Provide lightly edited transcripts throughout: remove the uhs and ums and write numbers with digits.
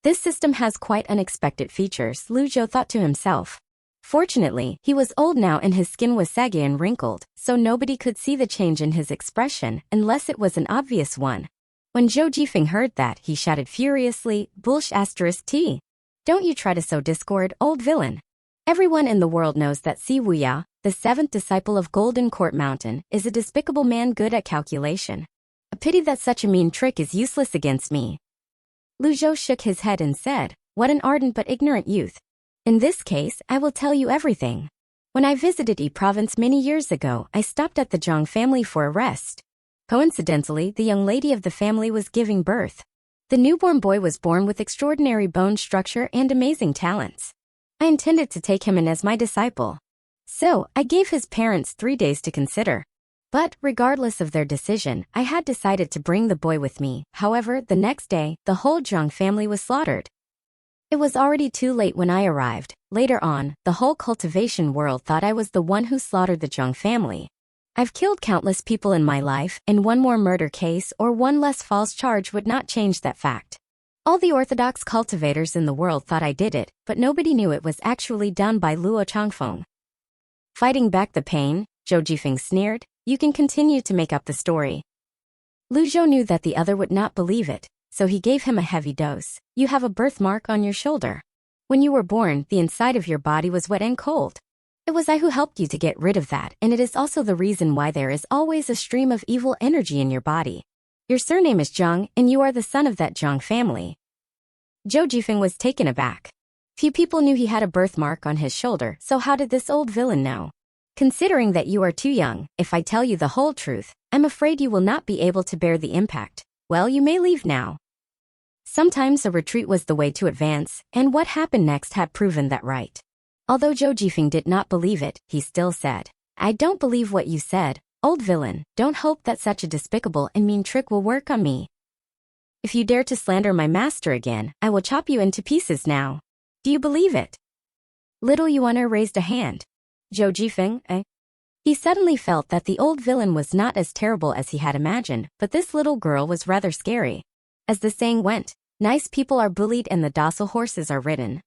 This system has quite unexpected features, Lu Zhou thought to himself. Fortunately, he was old now and his skin was saggy and wrinkled, so nobody could see the change in his expression unless it was an obvious one. When Zhou Jifeng heard that, he shouted furiously, "Bullsh *T. Don't you try to sow discord, old villain. Everyone in the world knows that Si Wuya, the seventh disciple of Golden Court Mountain, is a despicable man good at calculation. A pity that such a mean trick is useless against me." Lu Zhou shook his head and said, "What an ardent but ignorant youth. In this case, I will tell you everything. When I visited Yi province many years ago, I stopped at the Zhang family for a rest. Coincidentally, the young lady of the family was giving birth. The newborn boy was born with extraordinary bone structure and amazing talents. I intended to take him in as my disciple. So, I gave his parents 3 days to consider. But, regardless of their decision, I had decided to bring the boy with me. However, the next day, the whole Zhang family was slaughtered. It was already too late when I arrived. Later on, the whole cultivation world thought I was the one who slaughtered the Zhang family. I've killed countless people in my life, and one more murder case or one less false charge would not change that fact. All the orthodox cultivators in the world thought I did it, but nobody knew it was actually done by Luo Changfeng." Fighting back the pain, Zhou Jifeng sneered, "You can continue to make up the story." Lu Zhou knew that the other would not believe it, so he gave him a heavy dose. "You have a birthmark on your shoulder. When you were born, the inside of your body was wet and cold. It was I who helped you to get rid of that, and it is also the reason why there is always a stream of evil energy in your body. Your surname is Zhang, and you are the son of that Zhang family." Zhou Jifeng was taken aback. Few people knew he had a birthmark on his shoulder, so how did this old villain know? "Considering that you are too young, if I tell you the whole truth, I'm afraid you will not be able to bear the impact. Well, you may leave now." Sometimes a retreat was the way to advance, and what happened next had proven that right. Although Zhou Jifeng did not believe it, he still said, "I don't believe what you said, old villain. Don't hope that such a despicable and mean trick will work on me. If you dare to slander my master again, I will chop you into pieces now. Do you believe it?" Little Yuana raised a hand. "Zhou Jifeng, eh?" He suddenly felt that the old villain was not as terrible as he had imagined, but this little girl was rather scary. As the saying went, nice people are bullied and the docile horses are ridden.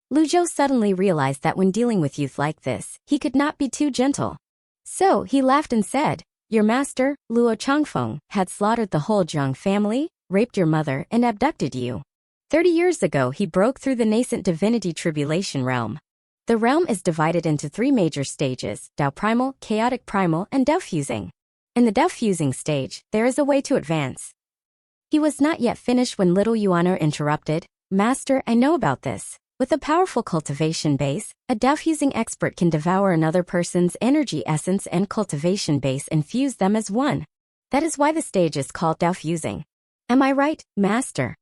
Lu Zhou suddenly realized that when dealing with youth like this, he could not be too gentle. So he laughed and said, "Your master, Luo Changfeng, had slaughtered the whole Zhang family, raped your mother, and abducted you. 30 years ago he broke through the nascent divinity tribulation realm. The realm is divided into 3 major stages, Dao Primal, Chaotic Primal, and Dao Fusing. In the Dao Fusing stage, there is a way to advance." He was not yet finished when little Yuano interrupted, "Master, I know about this. With a powerful cultivation base, a Dao Fusing expert can devour another person's energy essence and cultivation base and fuse them as one. That is why the stage is called Dao Fusing. Am I right, Master?"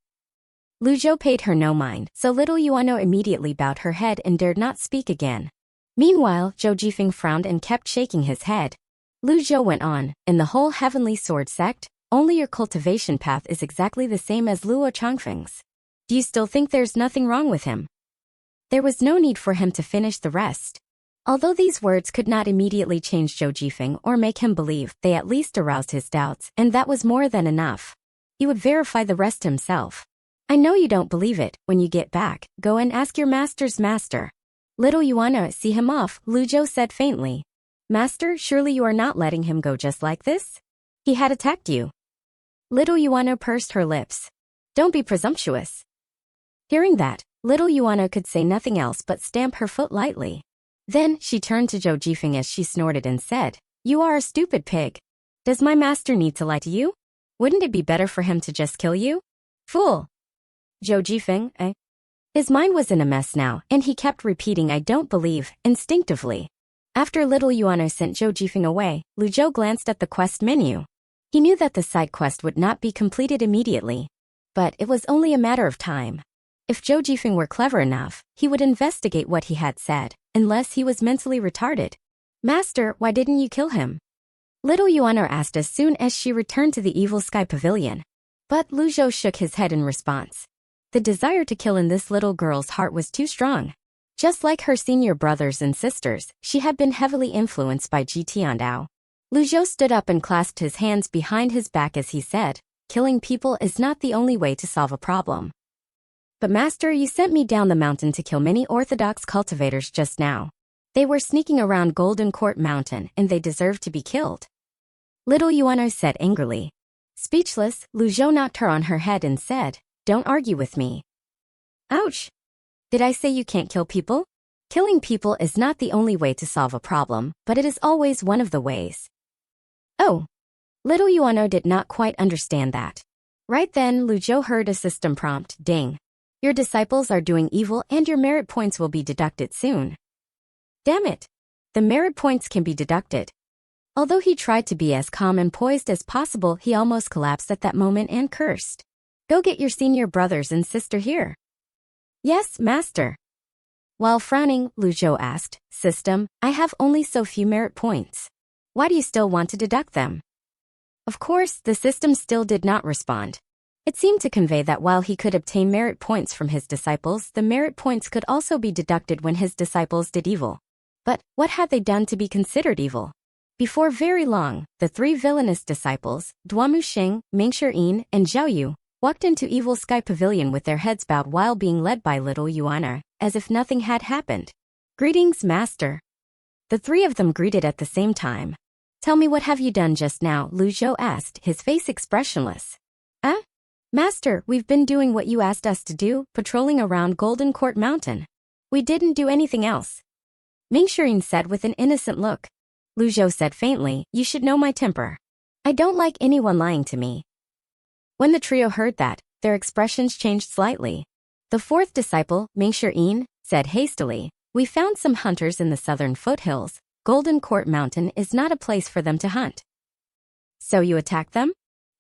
Lu Zhou paid her no mind, so little Yuano immediately bowed her head and dared not speak again. Meanwhile, Zhou Jifeng frowned and kept shaking his head. Lu Zhou went on, "In the whole Heavenly Sword sect, only your cultivation path is exactly the same as Luo Changfeng's. Do you still think there's nothing wrong with him?" There was no need for him to finish the rest. Although these words could not immediately change Zhou Jifeng or make him believe, they at least aroused his doubts, and that was more than enough. He would verify the rest himself. "I know you don't believe it. When you get back, go and ask your master's master." "Little Yuana, see him off," Lu Zhou said faintly. "Master, surely you are not letting him go just like this? He had attacked you." Little Yuana pursed her lips. "Don't be presumptuous." Hearing that, little Yuana could say nothing else but stamp her foot lightly. Then she turned to Zhou Jifeng as she snorted and said, "You are a stupid pig. Does my master need to lie to you? Wouldn't it be better for him to just kill you? Fool." Zhou Jifeng, eh? His mind was in a mess now, and he kept repeating "I don't believe," instinctively. After little Yuano sent Zhou Jifeng away, Lu Zhou glanced at the quest menu. He knew that the side quest would not be completed immediately. But it was only a matter of time. If Zhou Jifeng were clever enough, he would investigate what he had said, unless he was mentally retarded. "Master, why didn't you kill him?" Little Yuano asked as soon as she returned to the Evil Sky Pavilion. But Lu Zhou shook his head in response. The desire to kill in this little girl's heart was too strong. Just like her senior brothers and sisters, she had been heavily influenced by Ji Tiandao. Lu Zhou stood up and clasped his hands behind his back as he said, "Killing people is not the only way to solve a problem. But master, you sent me down the mountain to kill many orthodox cultivators just now. They were sneaking around Golden Court Mountain and they deserve to be killed. Little Yuano said angrily. Speechless, Lu Zhou knocked her on her head and said, don't argue with me. Ouch! Did I say you can't kill people? Killing people is not the only way to solve a problem, but it is always one of the ways. Oh. Little Yuano did not quite understand that. Right then, Lu Zhou heard a system prompt, ding. Your disciples are doing evil and your merit points will be deducted soon. Damn it! The merit points can be deducted. Although he tried to be as calm and poised as possible, he almost collapsed at that moment and cursed. Go get your senior brothers and sister here. Yes, master. While frowning, Lu Zhou asked, System, I have only so few merit points. Why do you still want to deduct them? Of course, the system still did not respond. It seemed to convey that while he could obtain merit points from his disciples, the merit points could also be deducted when his disciples did evil. But what had they done to be considered evil? Before very long, the three villainous disciples, Duamusheng, Mingshi, and Zhaoyu, walked into Evil Sky Pavilion with their heads bowed while being led by little Yuana, as if nothing had happened. Greetings, master. The three of them greeted at the same time. Tell me, what have you done just now? Lu Zhou asked, his face expressionless. Master, we've been doing what you asked us to do, patrolling around Golden Court Mountain. We didn't do anything else. Mingshi said with an innocent look. Lu Zhou said faintly, you should know my temper. I don't like anyone lying to me. When the trio heard that, their expressions changed slightly. The fourth disciple, Mingshi, said hastily, we found some hunters in the southern foothills. Golden Court Mountain is not a place for them to hunt. So you attacked them?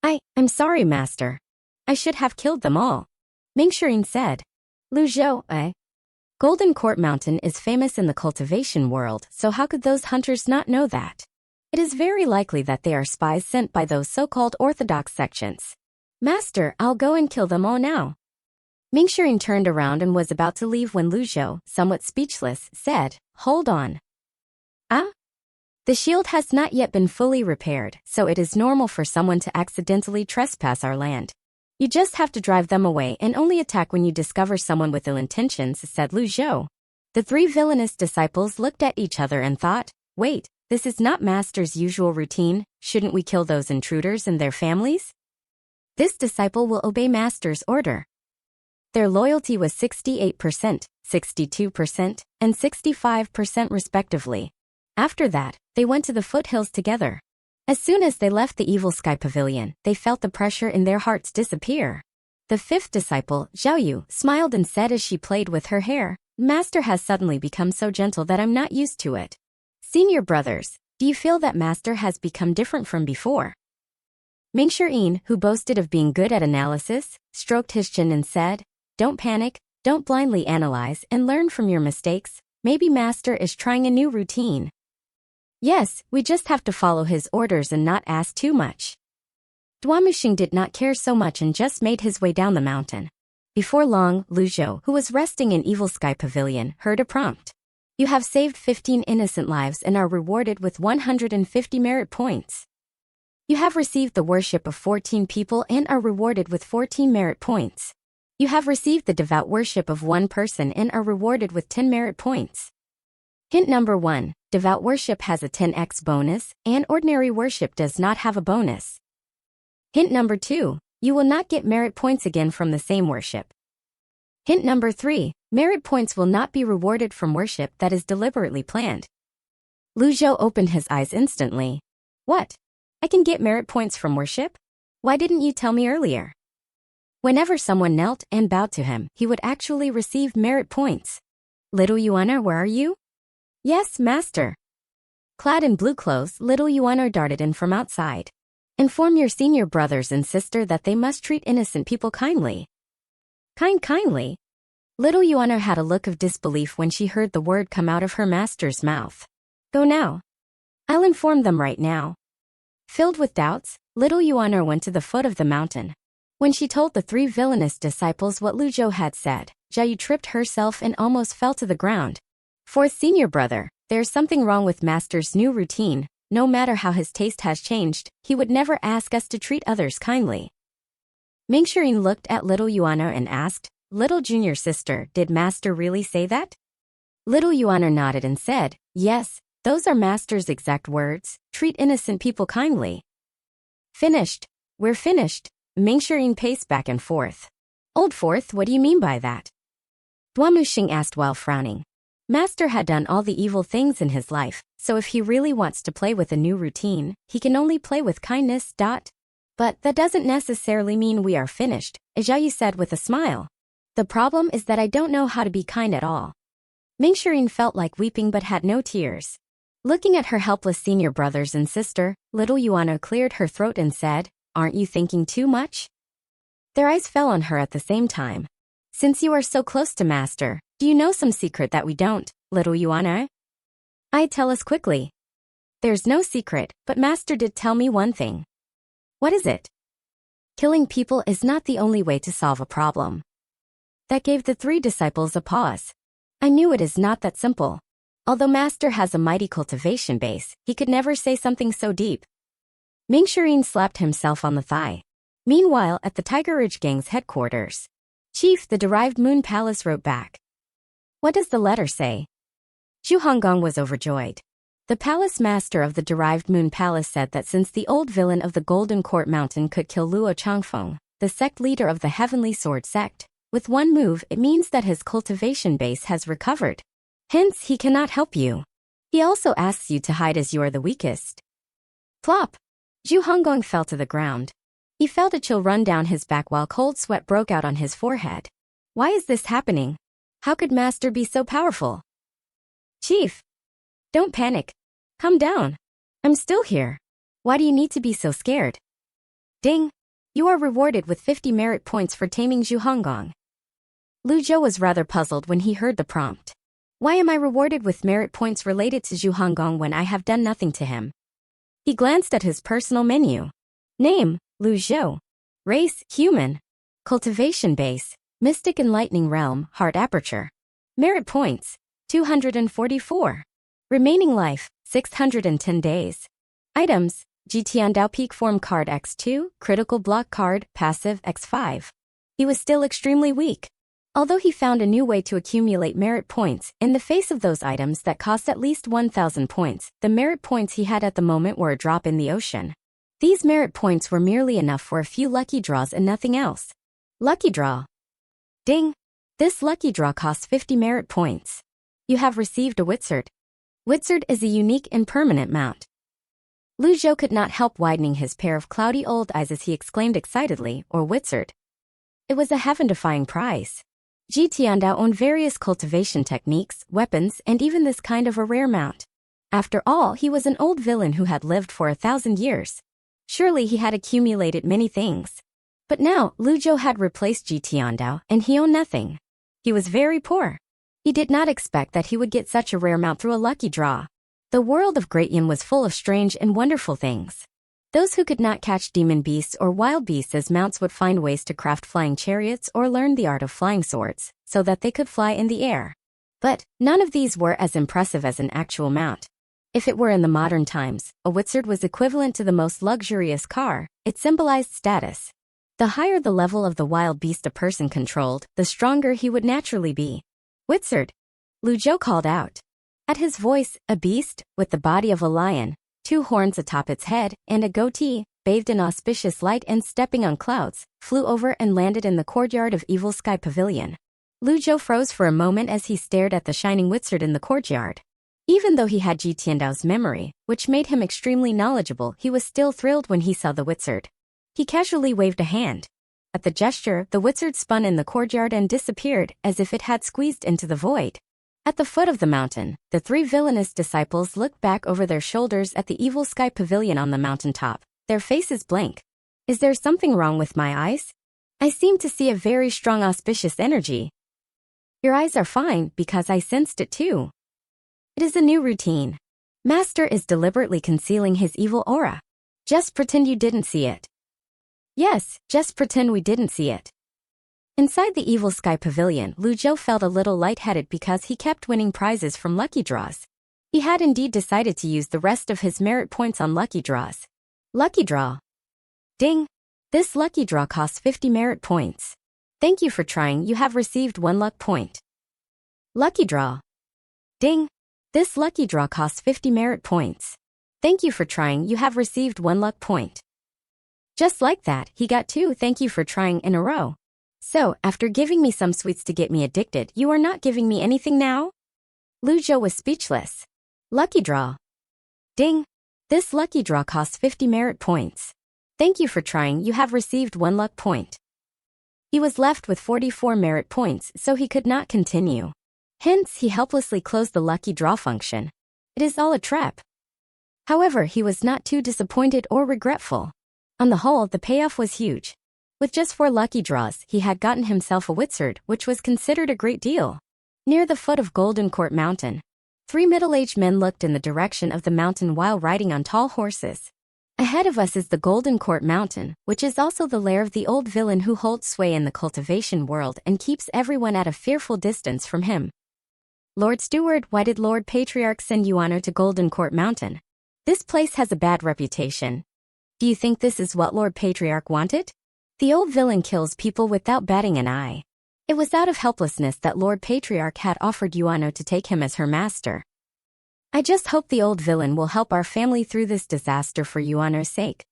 I'm sorry, master. I should have killed them all. Mingshi said. Lu Zhou, Golden Court Mountain is famous in the cultivation world, so how could those hunters not know that? It is very likely that they are spies sent by those so-called orthodox sections. Master, I'll go and kill them all now. Mingshi turned around and was about to leave when Lu Zhou, somewhat speechless, said, hold on. The shield has not yet been fully repaired, so it is normal for someone to accidentally trespass our land. You just have to drive them away and only attack when you discover someone with ill intentions, said Lu Zhou. The three villainous disciples looked at each other and thought, wait, this is not master's usual routine, shouldn't we kill those intruders and their families? This disciple will obey master's order. Their loyalty was 68%, 62%, and 65% respectively. After that, they went to the foothills together. As soon as they left the Evil Sky Pavilion, they felt the pressure in their hearts disappear. The fifth disciple, Zhaoyu, smiled and said as she played with her hair, Master has suddenly become so gentle that I'm not used to it. Senior brothers, do you feel that Master has become different from before? Mingshi, who boasted of being good at analysis, stroked his chin and said, don't panic, don't blindly analyze and learn from your mistakes. Maybe Master is trying a new routine. Yes, we just have to follow his orders and not ask too much. Duamusheng did not care so much and just made his way down the mountain. Before long, Lu Zhou, who was resting in Evil Sky Pavilion, heard a prompt. You have saved 15 innocent lives and are rewarded with 150 merit points. You have received the worship of 14 people and are rewarded with 14 merit points. You have received the devout worship of one person and are rewarded with 10 merit points. Hint number 1, devout worship has a 10x bonus, and ordinary worship does not have a bonus. Hint number 2, you will not get merit points again from the same worship. Hint number 3, merit points will not be rewarded from worship that is deliberately planned. Lu Zhou opened his eyes instantly. What? I can get merit points from worship? Why didn't you tell me earlier? Whenever someone knelt and bowed to him, he would actually receive merit points. Little Yuana, where are you? Yes, master. Clad in blue clothes, little Yuana darted in from outside. Inform your senior brothers and sister that they must treat innocent people kindly. Kindly? Little Yuana had a look of disbelief when she heard the word come out of her master's mouth. Go now. I'll inform them right now. Filled with doubts, little Yuana went to the foot of the mountain. When she told the three villainous disciples what Lu Zhou had said, Zhaoyu tripped herself and almost fell to the ground. Fourth senior brother, there's something wrong with master's new routine. No matter how his taste has changed, he would never ask us to treat others kindly. Mingshi looked at little Yuana and asked, little junior sister, did Master really say that? Little Yuana nodded and said, yes, those are Master's exact words. Treat innocent people kindly. Finished. We're finished. Mingxiring paced back and forth. Old Fourth, what do you mean by that? Duamuxing asked while frowning. Master had done all the evil things in his life, so if he really wants to play with a new routine, he can only play with kindness. But that doesn't necessarily mean we are finished, Ajayi said with a smile. The problem is that I don't know how to be kind at all. Mingxiring felt like weeping but had no tears. Looking at her helpless senior brothers and sister, little Yuana cleared her throat and said, aren't you thinking too much? Their eyes fell on her at the same time. Since you are so close to Master, do you know some secret that we don't, little Yuana? Tell us quickly. There's no secret, but Master did tell me one thing. What is it? Killing people is not the only way to solve a problem. That gave the three disciples a pause. I knew it is not that simple. Although Master has a mighty cultivation base, he could never say something so deep. Mingxiring slapped himself on the thigh. Meanwhile, at the Tiger Ridge Gang's headquarters, Chief, the Derived Moon Palace wrote back. What does the letter say? Zhu Honggong was overjoyed. The palace master of the Derived Moon Palace said that since the old villain of the Golden Court Mountain could kill Luo Changfeng, the sect leader of the Heavenly Sword sect, with one move it means that his cultivation base has recovered. Hence, he cannot help you. He also asks you to hide as you are the weakest. Plop! Zhu Honggong fell to the ground. He felt a chill run down his back while cold sweat broke out on his forehead. Why is this happening? How could Master be so powerful? Chief! Don't panic. Calm down. I'm still here. Why do you need to be so scared? Ding! You are rewarded with 50 merit points for taming Zhu Honggong. Lu Zhou was rather puzzled when he heard the prompt. Why am I rewarded with merit points related to Zhu Honggong when I have done nothing to him? He glanced at his personal menu. Name, Lu Zhou. Race, human. Cultivation base, Mystic Enlightening Realm, Heart Aperture. Merit points, 244. Remaining life, 610 days. Items, Jitiandao Peak Form Card X2, Critical Block Card, Passive X5. He was still extremely weak. Although he found a new way to accumulate merit points, in the face of those items that cost at least 1,000 points, the merit points he had at the moment were a drop in the ocean. These merit points were merely enough for a few lucky draws and nothing else. Lucky draw. Ding! This lucky draw costs 50 merit points. You have received a Wizard. Wizard is a unique and permanent mount. Lu Zhou could not help widening his pair of cloudy old eyes as he exclaimed excitedly, or Wizard. It was a heaven-defying prize. Ji Tiandao owned various cultivation techniques, weapons, and even this kind of a rare mount. After all, he was an old villain who had lived for 1,000 years. Surely he had accumulated many things. But now, Lu Zhou had replaced Ji Tiandao, and he owned nothing. He was very poor. He did not expect that he would get such a rare mount through a lucky draw. The world of Great Yin was full of strange and wonderful things. Those who could not catch demon beasts or wild beasts as mounts would find ways to craft flying chariots or learn the art of flying swords, so that they could fly in the air. But none of these were as impressive as an actual mount. If it were in the modern times, a Wizard was equivalent to the most luxurious car. It symbolized status. The higher the level of the wild beast a person controlled, the stronger he would naturally be. Wizard! Lu Zhou called out. At his voice, a beast, with the body of a lion, 2 horns atop its head, and a goatee, bathed in auspicious light and stepping on clouds, flew over and landed in the courtyard of Evil Sky Pavilion. Lu Zhou froze for a moment as he stared at the shining Wizard in the courtyard. Even though he had Ji Tiandao's memory, which made him extremely knowledgeable, he was still thrilled when he saw the Wizard. He casually waved a hand. At the gesture, the Wizard spun in the courtyard and disappeared, as if it had squeezed into the void. At the foot of the mountain, the 3 villainous disciples looked back over their shoulders at the Evil Sky Pavilion on the mountaintop, their faces blank. Is there something wrong with my eyes? I seem to see a very strong auspicious energy. Your eyes are fine, because I sensed it too. It is a new routine. Master is deliberately concealing his evil aura. Just pretend you didn't see it. Yes, just pretend we didn't see it. Inside the Evil Sky Pavilion, Lu Zhou felt a little lightheaded because he kept winning prizes from lucky draws. He had indeed decided to use the rest of his merit points on lucky draws. Lucky draw. Ding! This lucky draw costs 50 merit points. Thank you for trying. You have received 1 luck point. Lucky draw. Ding! This lucky draw costs 50 merit points. Thank you for trying. You have received 1 luck point. Just like that, he got 2 thank you for trying in a row. So, after giving me some sweets to get me addicted, you are not giving me anything now? Lujo was speechless. Lucky draw. Ding! This lucky draw costs 50 merit points. Thank you for trying. You have received 1 luck point. He was left with 44 merit points, so he could not continue. Hence, he helplessly closed the lucky draw function. It is all a trap. However, he was not too disappointed or regretful. On the whole, the payoff was huge. With just 4 lucky draws, he had gotten himself a wizard, which was considered a great deal. Near the foot of Golden Court Mountain, 3 middle-aged men looked in the direction of the mountain while riding on tall horses. Ahead of us is the Golden Court Mountain, which is also the lair of the old villain who holds sway in the cultivation world and keeps everyone at a fearful distance from him. Lord Steward, why did Lord Patriarch send you honor to Golden Court Mountain? This place has a bad reputation. Do you think this is what Lord Patriarch wanted? The old villain kills people without batting an eye. It was out of helplessness that Lord Patriarch had offered Yuano to take him as her master. I just hope the old villain will help our family through this disaster for Yuano's sake.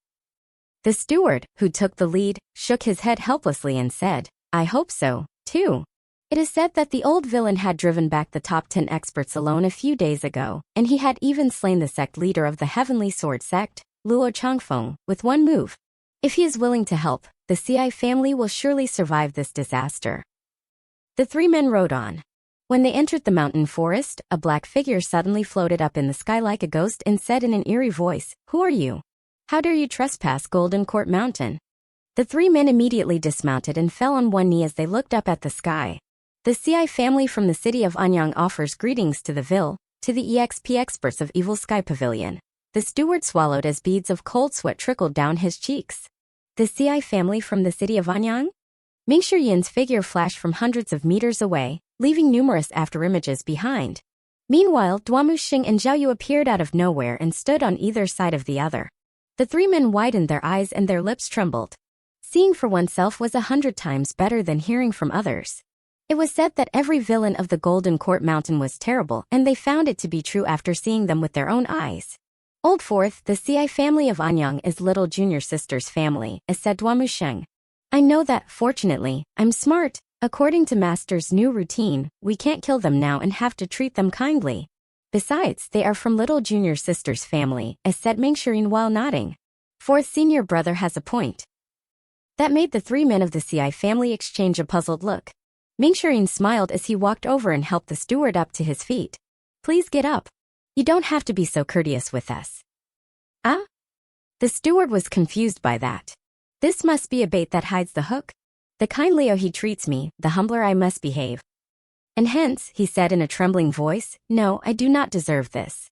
The steward, who took the lead, shook his head helplessly and said, I hope so, too. It is said that the old villain had driven back the top 10 experts alone a few days ago, and he had even slain the sect leader of the Heavenly Sword sect, Luo Changfeng, with 1 move. If he is willing to help, the CI family will surely survive this disaster. The 3 men rode on. When they entered the mountain forest, a black figure suddenly floated up in the sky like a ghost and said in an eerie voice, Who are you? How dare you trespass Golden Court Mountain? The 3 men immediately dismounted and fell on one knee as they looked up at the sky. The CI family from the city of Anyang offers greetings to the to the EXP experts of Evil Sky Pavilion. The steward swallowed as beads of cold sweat trickled down his cheeks. The CI family from the city of Anyang? Ming Shiyin's figure flashed from hundreds of meters away, leaving numerous afterimages behind. Meanwhile, Duamuxing and Zhao Yu appeared out of nowhere and stood on either side of the other. The 3 men widened their eyes and their lips trembled. Seeing for oneself was 100 times better than hearing from others. It was said that every villain of the Golden Court Mountain was terrible, and they found it to be true after seeing them with their own eyes. Old Fourth, the CI family of Anyang is little junior sister's family, as said Duamuxing. I know that, fortunately, I'm smart. According to Master's new routine, we can't kill them now and have to treat them kindly. Besides, they are from little junior sister's family, as said Ming Shirin while nodding. Fourth senior brother has a point. That made the 3 men of the CI family exchange a puzzled look. Ming Shirin smiled as he walked over and helped the steward up to his feet. Please get up. You don't have to be so courteous with us. Ah? The steward was confused by that. This must be a bait that hides the hook. The kindlier he treats me, the humbler I must behave. And hence, he said in a trembling voice, no, I do not deserve this.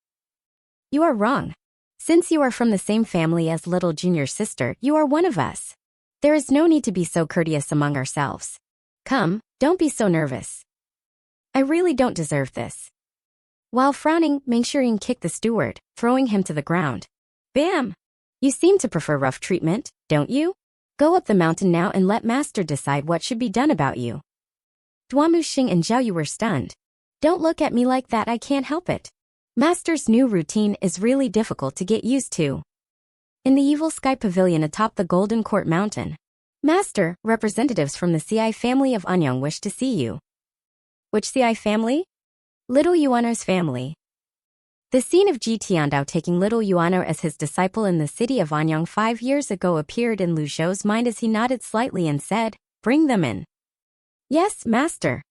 You are wrong. Since you are from the same family as little junior sister, you are one of us. There is no need to be so courteous among ourselves. Come, don't be so nervous. I really don't deserve this. While frowning, Ming Shirin kicked the steward, throwing him to the ground. Bam! You seem to prefer rough treatment, don't you? Go up the mountain now and let Master decide what should be done about you. Duamuxing and Zhao Yu were stunned. Don't look at me like that, I can't help it. Master's new routine is really difficult to get used to. In the Evil Sky Pavilion atop the Golden Court Mountain. Master, representatives from the CI family of Anyang wish to see you. Which CI family? Little Yuano's family. The scene of Ji Tiandao taking little Yuano as his disciple in the city of Anyang 5 years ago appeared in Lu Zhou's mind as he nodded slightly and said, Bring them in. Yes, Master.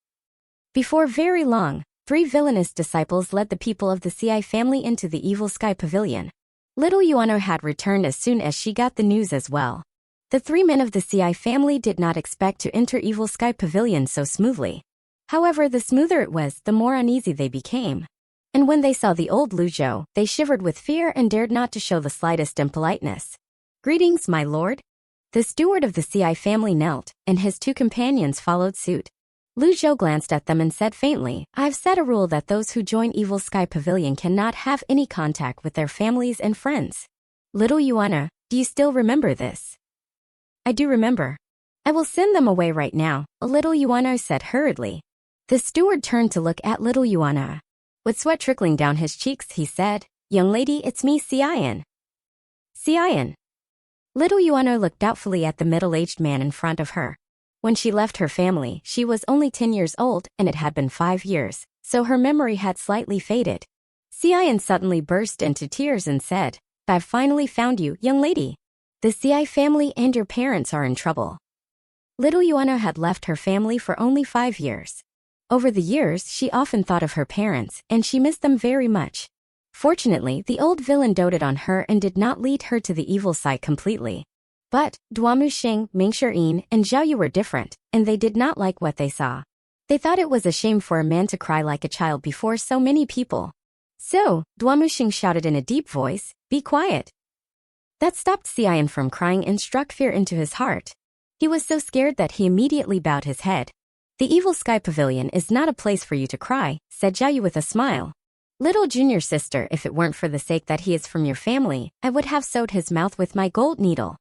Before very long, 3 villainous disciples led the people of the CI family into the Evil Sky Pavilion. Little Yuano had returned as soon as she got the news as well. The 3 men of the CI family did not expect to enter Evil Sky Pavilion so smoothly. However, the smoother it was, the more uneasy they became. And when they saw the old Lu Zhou, they shivered with fear and dared not to show the slightest impoliteness. Greetings, my lord. The steward of the CI family knelt, and his 2 companions followed suit. Lu Zhou glanced at them and said faintly, I've set a rule that those who join Evil Sky Pavilion cannot have any contact with their families and friends. Little Yuana, do you still remember this? I do remember. I will send them away right now, little Yuana said hurriedly. The steward turned to look at little Yuana. With sweat trickling down his cheeks, he said, "Young lady, it's me, Cian." Cian. Little Yuana looked doubtfully at the middle-aged man in front of her. When she left her family, she was only 10 years old, and it had been 5 years, so her memory had slightly faded. Cian suddenly burst into tears and said, "I've finally found you, young lady. The Ci family and your parents are in trouble." Little Yuana had left her family for only 5 years. Over the years, she often thought of her parents, and she missed them very much. Fortunately, the old villain doted on her and did not lead her to the evil side completely. But Duamuxing, Mingxirin, and Zhaoyu were different, and they did not like what they saw. They thought it was a shame for a man to cry like a child before so many people. So, Duamuxing shouted in a deep voice, "Be quiet." That stopped Cian from crying and struck fear into his heart. He was so scared that he immediately bowed his head. "The Evil Sky Pavilion is not a place for you to cry," said Zhaoyu with a smile. "Little junior sister, if it weren't for the sake that he is from your family, I would have sewed his mouth with my gold needle."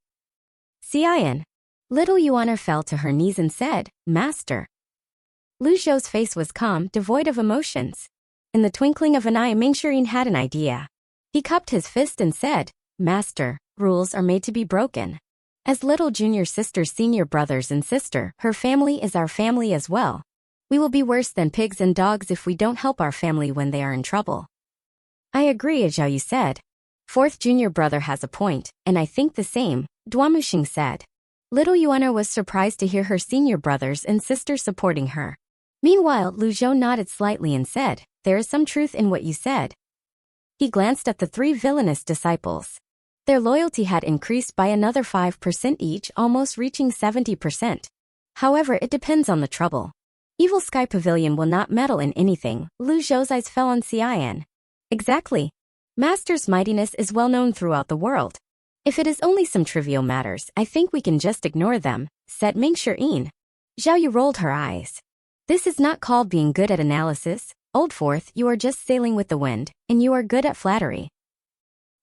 Cian. Little Yuana fell to her knees and said, "Master." Lu Zhou's face was calm, devoid of emotions. In the twinkling of an eye, Mingxirin had an idea. He cupped his fist and said, "Master, rules are made to be broken. As little junior sister's senior brothers and sister, her family is our family as well. We will be worse than pigs and dogs if we don't help our family when they are in trouble." "I agree," Zhaoyu said. "Fourth junior brother has a point, and I think the same," Duamuxing said. Little Yuana was surprised to hear her senior brothers and sisters supporting her. Meanwhile, Lu Zhou nodded slightly and said, "There is some truth in what you said." He glanced at the 3 villainous disciples. Their loyalty had increased by another 5% each, almost reaching 70%. However, it depends on the trouble. Evil Sky Pavilion will not meddle in anything. Lu Zhou's eyes fell on Cian. "Exactly. Master's mightiness is well known throughout the world. If it is only some trivial matters, I think we can just ignore them," said Mingxirin. Zhaoyu rolled her eyes. "This is not called being good at analysis. Old Fourth, you are just sailing with the wind, and you are good at flattery."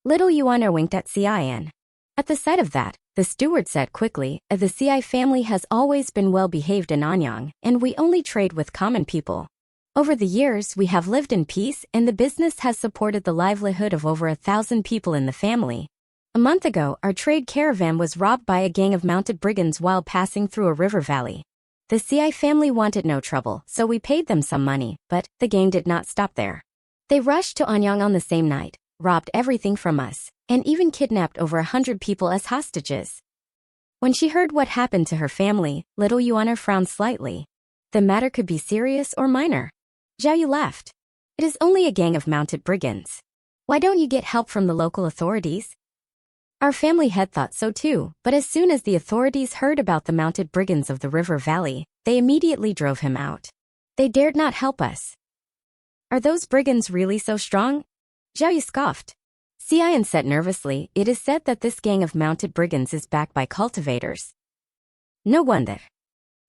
Little Yuana winked at Cian. At the sight of that, the steward said quickly, "The Ci family has always been well behaved in Anyang, and we only trade with common people. Over the years, we have lived in peace, and the business has supported the livelihood of over 1,000 people in the family. A month ago, our trade caravan was robbed by a gang of mounted brigands while passing through a river valley. The Ci family wanted no trouble, so we paid them some money, but the gang did not stop there. They rushed to Anyang on the same night, robbed everything from us, and even kidnapped over 100 people as hostages." When she heard what happened to her family, little Yuana frowned slightly. The matter could be serious or minor. Zhaoyu laughed. "It is only a gang of mounted brigands. Why don't you get help from the local authorities?" Our family had thought so too, but as soon as the authorities heard about the mounted brigands of the river valley, they immediately drove him out. They dared not help us. "Are those brigands really so strong?" Zhaoyu scoffed. Cian said nervously, "It is said that this gang of mounted brigands is backed by cultivators." No wonder.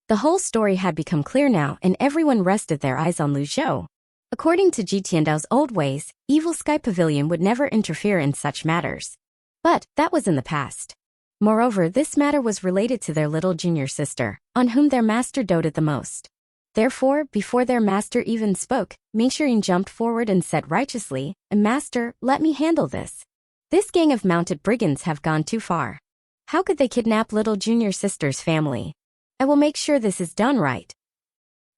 The whole story had become clear now, and everyone rested their eyes on Lu Zhou. According to Ji Tiandao's old ways, Evil Sky Pavilion would never interfere in such matters. But that was in the past. Moreover, this matter was related to their little junior sister, on whom their master doted the most. Therefore, before their master even spoke, Mingxirin jumped forward and said righteously, "Master, let me handle this. This gang of mounted brigands have gone too far. How could they kidnap little junior sister's family? I will make sure this is done right."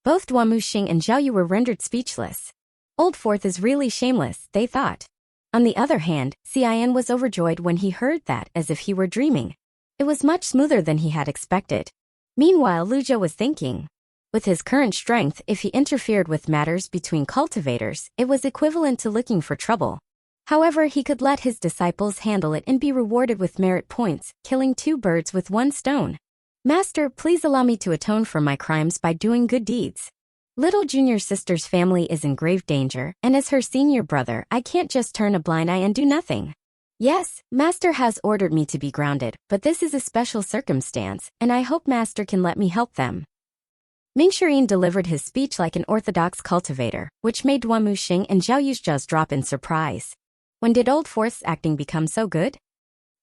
Both Duamuxing and Zhaoyu were rendered speechless. Old Fourth is really shameless, they thought. On the other hand, Cian was overjoyed when he heard that, as if he were dreaming. It was much smoother than he had expected. Meanwhile, Lu Zhou was thinking. With his current strength, if he interfered with matters between cultivators, it was equivalent to looking for trouble. However, he could let his disciples handle it and be rewarded with merit points, killing 2 birds with 1 stone. "Master, please allow me to atone for my crimes by doing good deeds. Little junior sister's family is in grave danger, and as her senior brother, I can't just turn a blind eye and do nothing. Yes, Master has ordered me to be grounded, but this is a special circumstance, and I hope Master can let me help them." Mingxirin delivered his speech like an orthodox cultivator, which made Duamuxing and Zhaoyu's jaws drop in surprise. When did Old Fourth's acting become so good?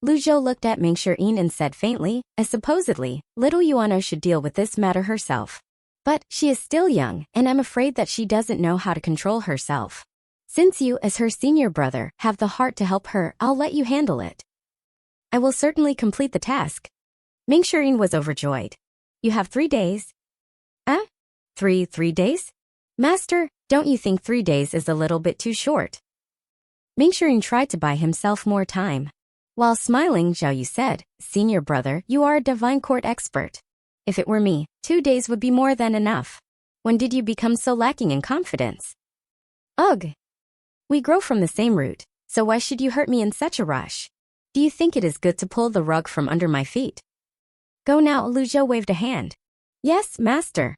Lu Zhou looked at Ming Shirin and said faintly, as supposedly, little Yuano should deal with this matter herself. But she is still young, and I'm afraid that she doesn't know how to control herself. Since you, as her senior brother, have the heart to help her, I'll let you handle it. I will certainly complete the task. Ming Shirin was overjoyed. You have 3 days. Three days? Master, don't you think 3 days is a little bit too short? Ming Shirin tried to buy himself more time. While smiling, Zhao Yu said, Senior brother, you are a divine court expert. If it were me, 2 days would be more than enough. When did you become so lacking in confidence? Ugh. We grow from the same root, so why should you hurt me in such a rush? Do you think it is good to pull the rug from under my feet? Go now, Lu Zhou waved a hand. Yes, master.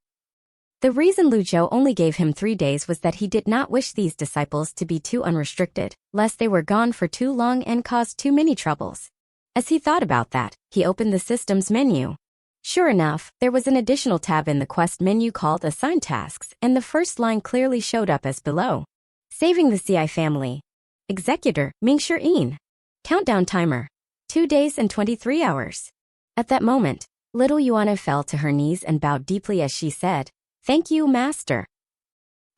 The reason Lu Zhou only gave him 3 days was that he did not wish these disciples to be too unrestricted, lest they were gone for too long and caused too many troubles. As he thought about that, he opened the system's menu. Sure enough, there was an additional tab in the quest menu called Assign Tasks, and the first line clearly showed up as below. Saving the CI family. Executor, Ming Shirin. Countdown timer. 2 days and 23 hours. At that moment, little Yuana fell to her knees and bowed deeply as she said, Thank you, master.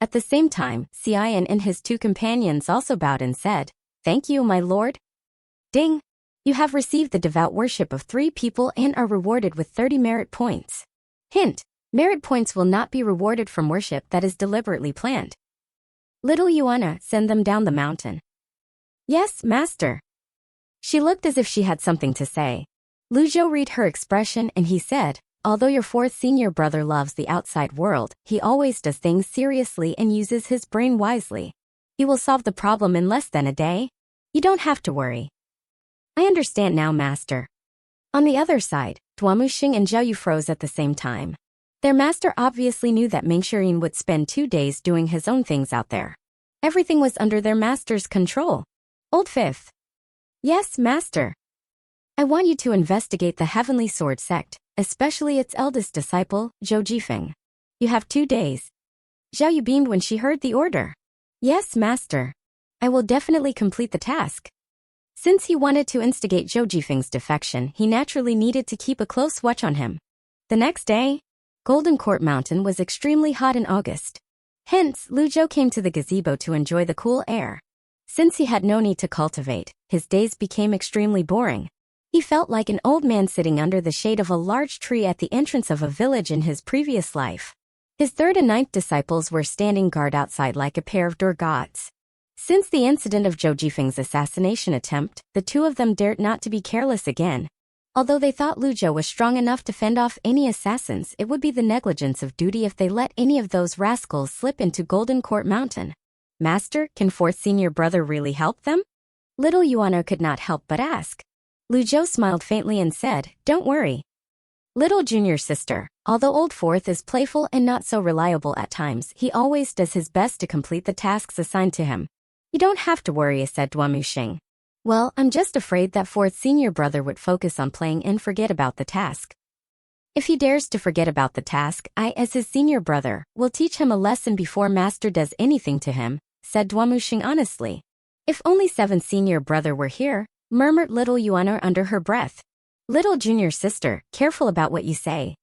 At the same time, Xian and his 2 companions also bowed and said, Thank you, my lord. Ding! You have received the devout worship of 3 people and are rewarded with 30 merit points. Hint: merit points will not be rewarded from worship that is deliberately planned. Little Yuana, send them down the mountain. Yes, master. She looked as if she had something to say. Lu Zhou read her expression and he said, Although your 4th senior brother loves the outside world, he always does things seriously and uses his brain wisely. He will solve the problem in less than a day. You don't have to worry. I understand now, master. On the other side, Duamuxing and Zhao Yu froze at the same time. Their master obviously knew that Ming Shirin would spend 2 days doing his own things out there. Everything was under their master's control. Old 5th. Yes, master. I want you to investigate the Heavenly Sword sect, especially its eldest disciple, Zhou Jifeng. You have 2 days. Zhao Yu beamed when she heard the order. Yes, master. I will definitely complete the task. Since he wanted to instigate Zhou Jifeng's defection, he naturally needed to keep a close watch on him. The next day, Golden Court Mountain was extremely hot in August. Hence, Lu Zhou came to the gazebo to enjoy the cool air. Since he had no need to cultivate, his days became extremely boring. He felt like an old man sitting under the shade of a large tree at the entrance of a village in his previous life. His 3rd and 9th disciples were standing guard outside like a pair of door gods. Since the incident of Zhou Jifeng's assassination attempt, the 2 of them dared not to be careless again. Although they thought Lu Zhou was strong enough to fend off any assassins, it would be the negligence of duty if they let any of those rascals slip into Golden Court Mountain. Master, can 4th senior brother really help them? Little Yuano could not help but ask. Lu Zhou smiled faintly and said, Don't worry. Little junior sister, although old 4th is playful and not so reliable at times, he always does his best to complete the tasks assigned to him. You don't have to worry, said Duamuxing. Well, I'm just afraid that 4th senior brother would focus on playing and forget about the task. If he dares to forget about the task, I, as his senior brother, will teach him a lesson before master does anything to him, said Duamuxing honestly. If only 7th senior brother were here, murmured little Yuana under her breath. Little junior sister, careful about what you say.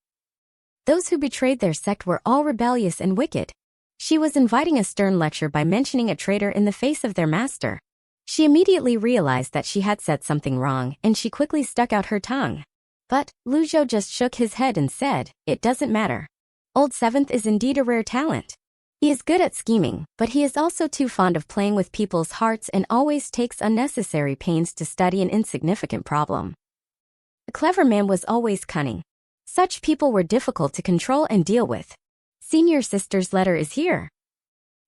Those who betrayed their sect were all rebellious and wicked. She was inviting a stern lecture by mentioning a traitor in the face of their master. She immediately realized that she had said something wrong, and she quickly stuck out her tongue. But Lu Zhou just shook his head and said, It doesn't matter. Old 7th is indeed a rare talent. He is good at scheming, but he is also too fond of playing with people's hearts and always takes unnecessary pains to study an insignificant problem. A clever man was always cunning. Such people were difficult to control and deal with. Senior sister's letter is here.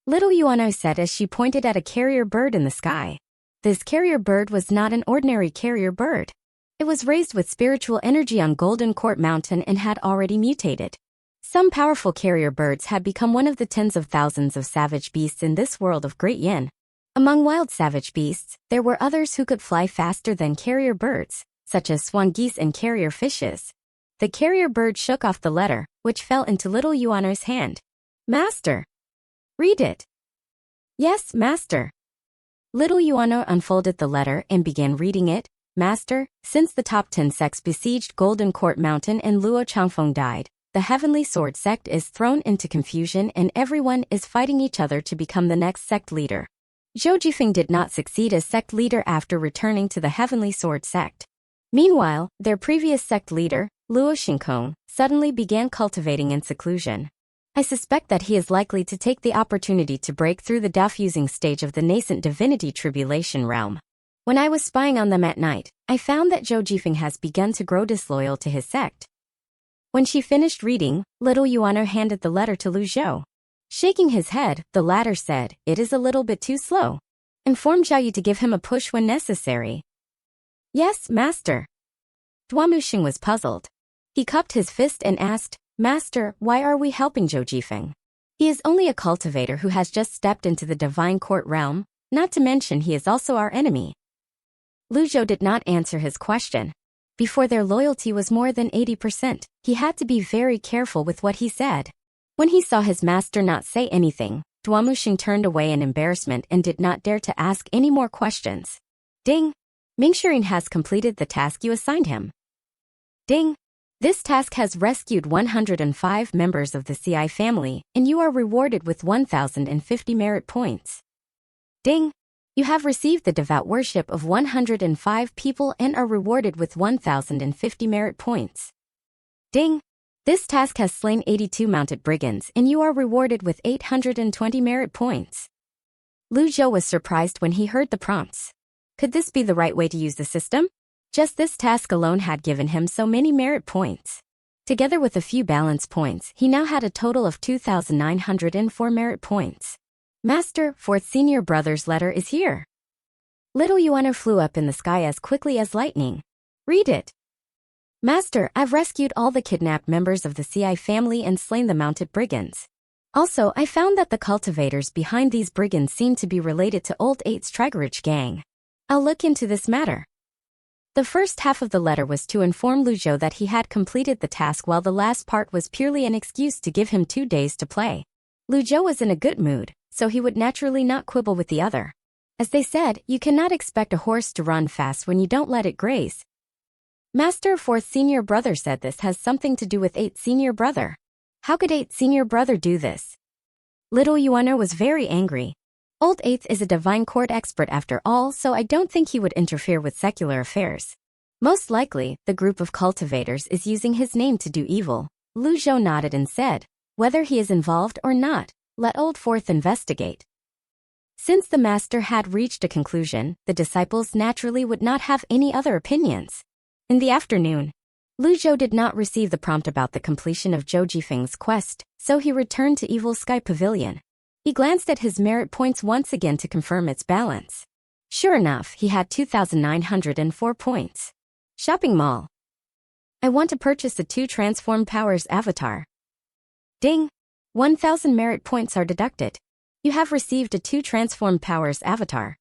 Little Yuano said as she pointed at a carrier bird in the sky. This carrier bird was not an ordinary carrier bird. It was raised with spiritual energy on Golden Court Mountain and had already mutated. Some powerful carrier birds had become one of the tens of thousands of savage beasts in this world of Great Yin. Among wild savage beasts, there were others who could fly faster than carrier birds, such as swan geese and carrier fishes. The carrier bird shook off the letter, which fell into little Yuano's hand. Master! Read it. Yes, master. Little Yuano unfolded the letter and began reading it. Master, since the top 10 sects besieged Golden Court Mountain and Luo Changfeng died, the Heavenly Sword sect is thrown into confusion and everyone is fighting each other to become the next sect leader. Zhou Jifeng did not succeed as sect leader after returning to the Heavenly Sword sect. Meanwhile, their previous sect leader, Luo Xingkong, suddenly began cultivating in seclusion. I suspect that he is likely to take the opportunity to break through the diffusing stage of the nascent divinity tribulation realm. When I was spying on them at night, I found that Zhou Jifeng has begun to grow disloyal to his sect. When she finished reading, little Yuan handed the letter to Lu Zhou. Shaking his head, the latter said, "It is a little bit too slow. Inform Zhao Yu to give him a push when necessary." "Yes, master." Duamuxing was puzzled. He cupped his fist and asked, "Master, why are we helping Zhou Jifeng? He is only a cultivator who has just stepped into the divine court realm, not to mention he is also our enemy." Lu Zhou did not answer his question. Before their loyalty was more than 80%, he had to be very careful with what he said. When he saw his master not say anything, Duamuxing turned away in embarrassment and did not dare to ask any more questions. Ding! Mingxirin has completed the task you assigned him. Ding! This task has rescued 105 members of the CI family, and you are rewarded with 1,050 merit points. Ding! You have received the devout worship of 105 people and are rewarded with 1,050 merit points. Ding! This task has slain 82 mounted brigands and you are rewarded with 820 merit points. Lu Zhou was surprised when he heard the prompts. Could this be the right way to use the system? Just this task alone had given him so many merit points. Together with a few balance points, he now had a total of 2,904 merit points. Master, fourth senior brother's letter is here. Little Yuan flew up in the sky as quickly as lightning. Read it. Master, I've rescued all the kidnapped members of the CI family and slain the mounted brigands. Also, I found that the cultivators behind these brigands seem to be related to Old Eight's Trigarich gang. I'll look into this matter. The first half of the letter was to inform Lu Zhou that he had completed the task while the last part was purely an excuse to give him 2 days to play. Lu Zhou was in a good mood, so he would naturally not quibble with the other. As they said, you cannot expect a horse to run fast when you don't let it graze. Master, fourth senior brother said this has something to do with 8th senior brother. How could 8th senior brother do this? Little Yuan was very angry. Old 8th is a divine court expert after all, so I don't think he would interfere with secular affairs. Most likely, the group of cultivators is using his name to do evil. Lu Zhou nodded and said, whether he is involved or not, let Old Fourth investigate. Since the master had reached a conclusion, the disciples naturally would not have any other opinions. In the afternoon, Lu Zhou did not receive the prompt about the completion of Zhou Jifeng's quest, so he returned to Evil Sky Pavilion. He glanced at his merit points once again to confirm its balance. Sure enough, he had 2,904 points. Shopping mall. I want to purchase the 2 transformed powers avatar. Ding! 1,000 merit points are deducted. You have received a 2 transformed powers avatar.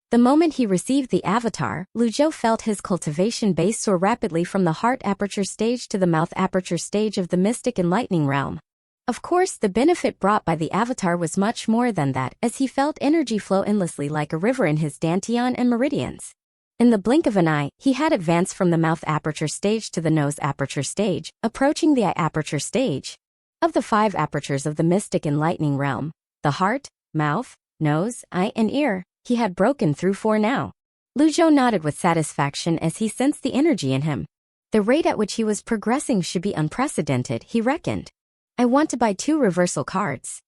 The moment he received the avatar, Lu Zhou felt his cultivation base soar rapidly from the heart aperture stage to the mouth aperture stage of the mystic enlightening realm. Of course, the benefit brought by the avatar was much more than that, as he felt energy flow endlessly like a river in his dantian and meridians. In the blink of an eye, he had advanced from the mouth aperture stage to the nose aperture stage, approaching the eye aperture stage. Of the 5 apertures of the mystic enlightening realm, the heart, mouth, nose, eye, and ear, he had broken through 4 now. Lu Zhou nodded with satisfaction as he sensed the energy in him. The rate at which he was progressing should be unprecedented, he reckoned. I want to buy 2 reversal cards.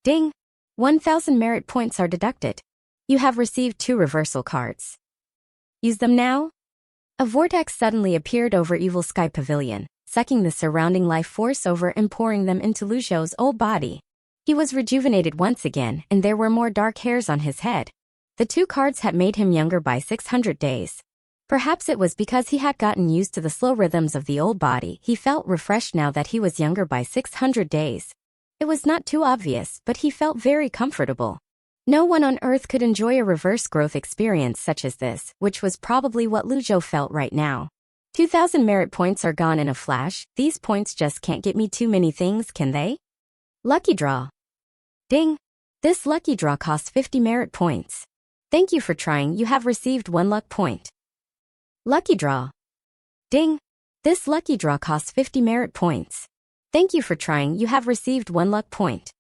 Ding! 1,000 merit points are deducted. You have received 2 reversal cards. Use them now? A vortex suddenly appeared over Evil Sky Pavilion, sucking the surrounding life force over and pouring them into Lu Zhou's old body. He was rejuvenated once again, and there were more dark hairs on his head. The 2 cards had made him younger by 600 days. Perhaps it was because he had gotten used to the slow rhythms of the old body. He felt refreshed now that he was younger by 600 days. It was not too obvious, but he felt very comfortable. No one on Earth could enjoy a reverse growth experience such as this, which was probably what Lu Zhou felt right now. 2,000 merit points are gone in a flash. These points just can't get me too many things, can they? Lucky draw. Ding! This lucky draw costs 50 merit points. Thank you for trying. You have received 1 luck point. Lucky draw. Ding! This lucky draw costs 50 merit points. Thank you for trying. You have received 1 luck point.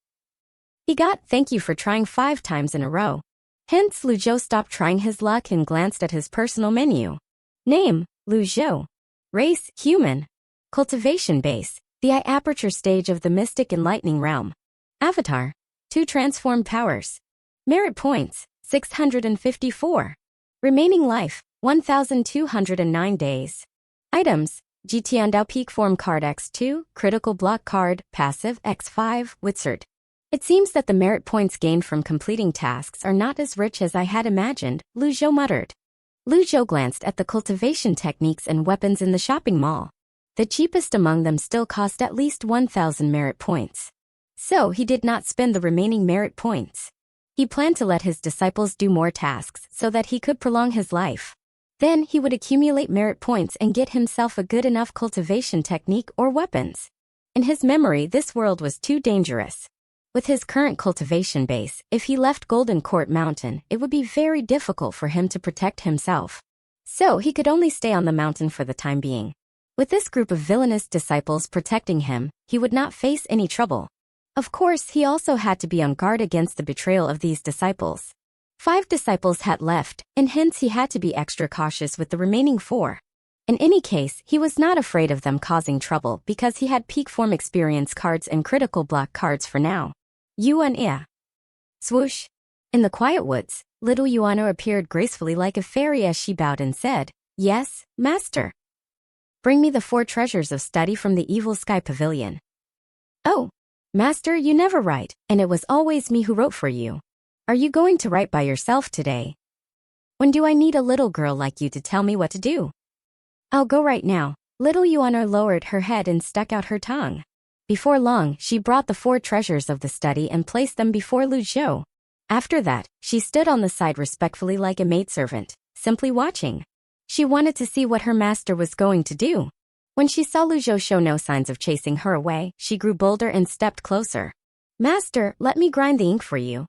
He got thank you for trying 5 times in a row. Hence, Lu Zhou stopped trying his luck and glanced at his personal menu. Name, Lu Zhou. Race, human. Cultivation base, the eye aperture stage of the mystic enlightening realm. Avatar, 2 transformed powers. Merit points, 654. Remaining life, 1,209 days. Items, Jitiandao Peak Form Card X2, Critical Block Card, Passive X5, Wizard. It seems that the merit points gained from completing tasks are not as rich as I had imagined, Lu Zhou muttered. Lu Zhou glanced at the cultivation techniques and weapons in the shopping mall. The cheapest among them still cost at least 1,000 merit points. So he did not spend the remaining merit points. He planned to let his disciples do more tasks so that he could prolong his life. Then he would accumulate merit points and get himself a good enough cultivation technique or weapons. In his memory, this world was too dangerous. With his current cultivation base, if he left Golden Court Mountain, it would be very difficult for him to protect himself. So he could only stay on the mountain for the time being. With this group of villainous disciples protecting him, he would not face any trouble. Of course, he also had to be on guard against the betrayal of these disciples. 5 disciples had left, and hence he had to be extra cautious with the remaining 4. In any case, he was not afraid of them causing trouble because he had peak form experience cards and critical block cards for now. Yuan. Swoosh. In the quiet woods, little Yuano appeared gracefully like a fairy as she bowed and said, "Yes, master. Bring me the 4 treasures of study from the Evil Sky Pavilion." "Oh, master, you never write, and it was always me who wrote for you. Are you going to write by yourself today? When do I need a little girl like you to tell me what to do?" "I'll go right now." Little Yuano lowered her head and stuck out her tongue. Before long, she brought the 4 treasures of the study and placed them before Lu Zhou. After that, she stood on the side respectfully like a maidservant, simply watching. She wanted to see what her master was going to do. When she saw Lu Zhou show no signs of chasing her away, she grew bolder and stepped closer. "Master, let me grind the ink for you."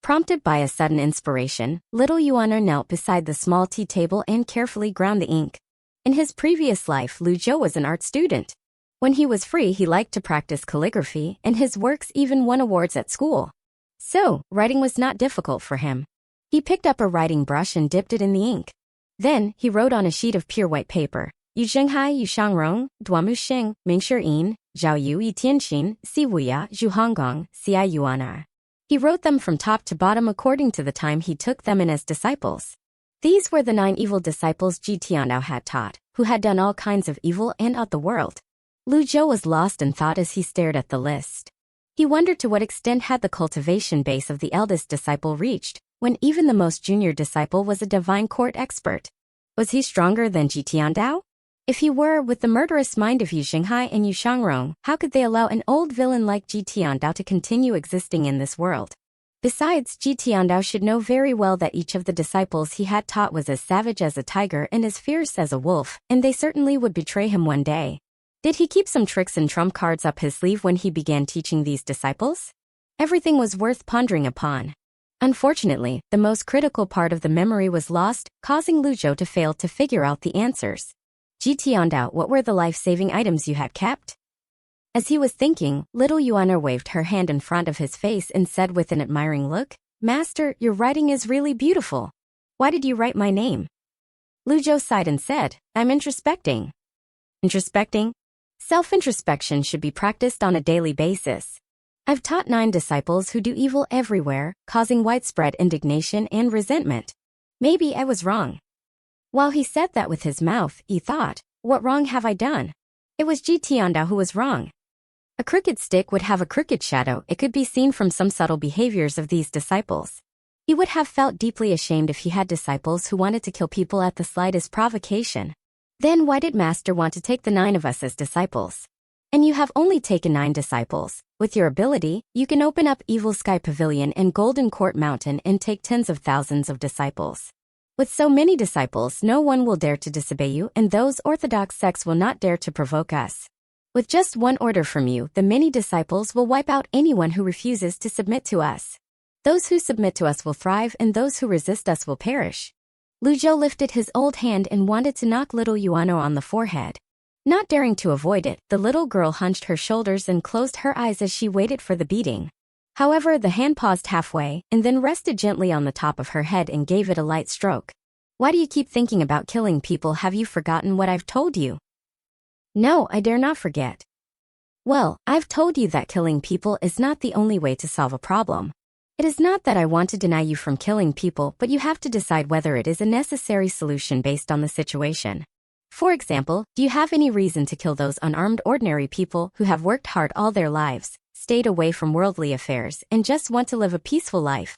Prompted by a sudden inspiration, little Yuano knelt beside the small tea table and carefully ground the ink. In his previous life, Lu Zhou was an art student. When he was free, he liked to practice calligraphy, and his works even won awards at school. So, writing was not difficult for him. He picked up a writing brush and dipped it in the ink. Then, he wrote on a sheet of pure white paper, "Yu Zhenghai Yu Shangrong, Duamu Xing, Mingshi Yin, Zhao Yu Yi Tianxin, Si Wuya, Zhu Honggong, Xi Yuanar." He wrote them from top to bottom according to the time he took them in as disciples. These were the 9 evil disciples Ji Tiandao had taught, who had done all kinds of evil and out the world. Lu Zhou was lost in thought as he stared at the list. He wondered to what extent had the cultivation base of the eldest disciple reached, when even the most junior disciple was a divine court expert. Was he stronger than Ji Tiandao? If he were, with the murderous mind of Yu Xinghai and Yu Shangrong, how could they allow an old villain like Ji Tiandao to continue existing in this world? Besides, Ji Tiandao should know very well that each of the disciples he had taught was as savage as a tiger and as fierce as a wolf, and they certainly would betray him one day. Did he keep some tricks and trump cards up his sleeve when he began teaching these disciples? Everything was worth pondering upon. Unfortunately, the most critical part of the memory was lost, causing Lu Zhou to fail to figure out the answers. Ji Tiandao, what were the life-saving items you had kept? As he was thinking, little Yuana waved her hand in front of his face and said with an admiring look, "Master, your writing is really beautiful. Why did you write my name?" Lu Zhou sighed and said, "I'm introspecting." Introspecting? Self-introspection should be practiced on a daily basis. I've taught 9 disciples who do evil everywhere, causing widespread indignation and resentment. Maybe I was wrong. While he said that with his mouth, he thought, what wrong have I done? It was Ji Tiandao who was wrong. A crooked stick would have a crooked shadow. It could be seen from some subtle behaviors of these disciples. He would have felt deeply ashamed if he had disciples who wanted to kill people at the slightest provocation. Then why did Master want to take the 9 of us as disciples? And you have only taken 9 disciples. With your ability, you can open up Evil Sky Pavilion and Golden Court Mountain and take tens of thousands of disciples. With so many disciples, no one will dare to disobey you, and those orthodox sects will not dare to provoke us. With just one order from you, the many disciples will wipe out anyone who refuses to submit to us. Those who submit to us will thrive, and those who resist us will perish. Lu Zhou lifted his old hand and wanted to knock little Yuano on the forehead. Not daring to avoid it, the little girl hunched her shoulders and closed her eyes as she waited for the beating. However, the hand paused halfway, and then rested gently on the top of her head and gave it a light stroke. Why do you keep thinking about killing people? Have you forgotten what I've told you? No, I dare not forget. Well, I've told you that killing people is not the only way to solve a problem. It is not that I want to deny you from killing people, but you have to decide whether it is a necessary solution based on the situation. For example, do you have any reason to kill those unarmed ordinary people who have worked hard all their lives, stayed away from worldly affairs, and just want to live a peaceful life?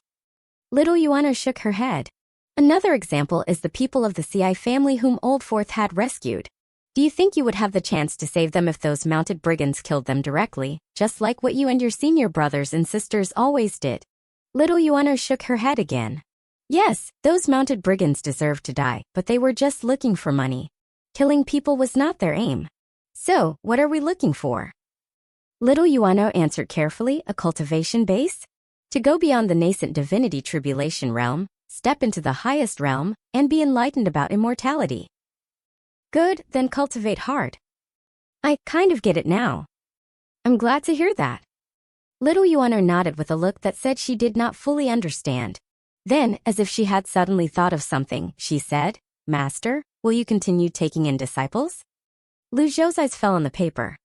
Little Yuana shook her head. Another example is the people of the CI family whom Old Fourth had rescued. Do you think you would have the chance to save them if those mounted brigands killed them directly, just like what you and your senior brothers and sisters always did? Little Yuana shook her head again. Yes, those mounted brigands deserved to die, but they were just looking for money. Killing people was not their aim. So, what are we looking for? Little Yuano answered carefully, a cultivation base? To go beyond the nascent divinity tribulation realm, step into the highest realm, and be enlightened about immortality. Good, then cultivate hard. I kind of get it now. I'm glad to hear that. Little Yuano nodded with a look that said she did not fully understand. Then, as if she had suddenly thought of something, she said, Master, will you continue taking in disciples? Lu Zhou's eyes fell on the paper.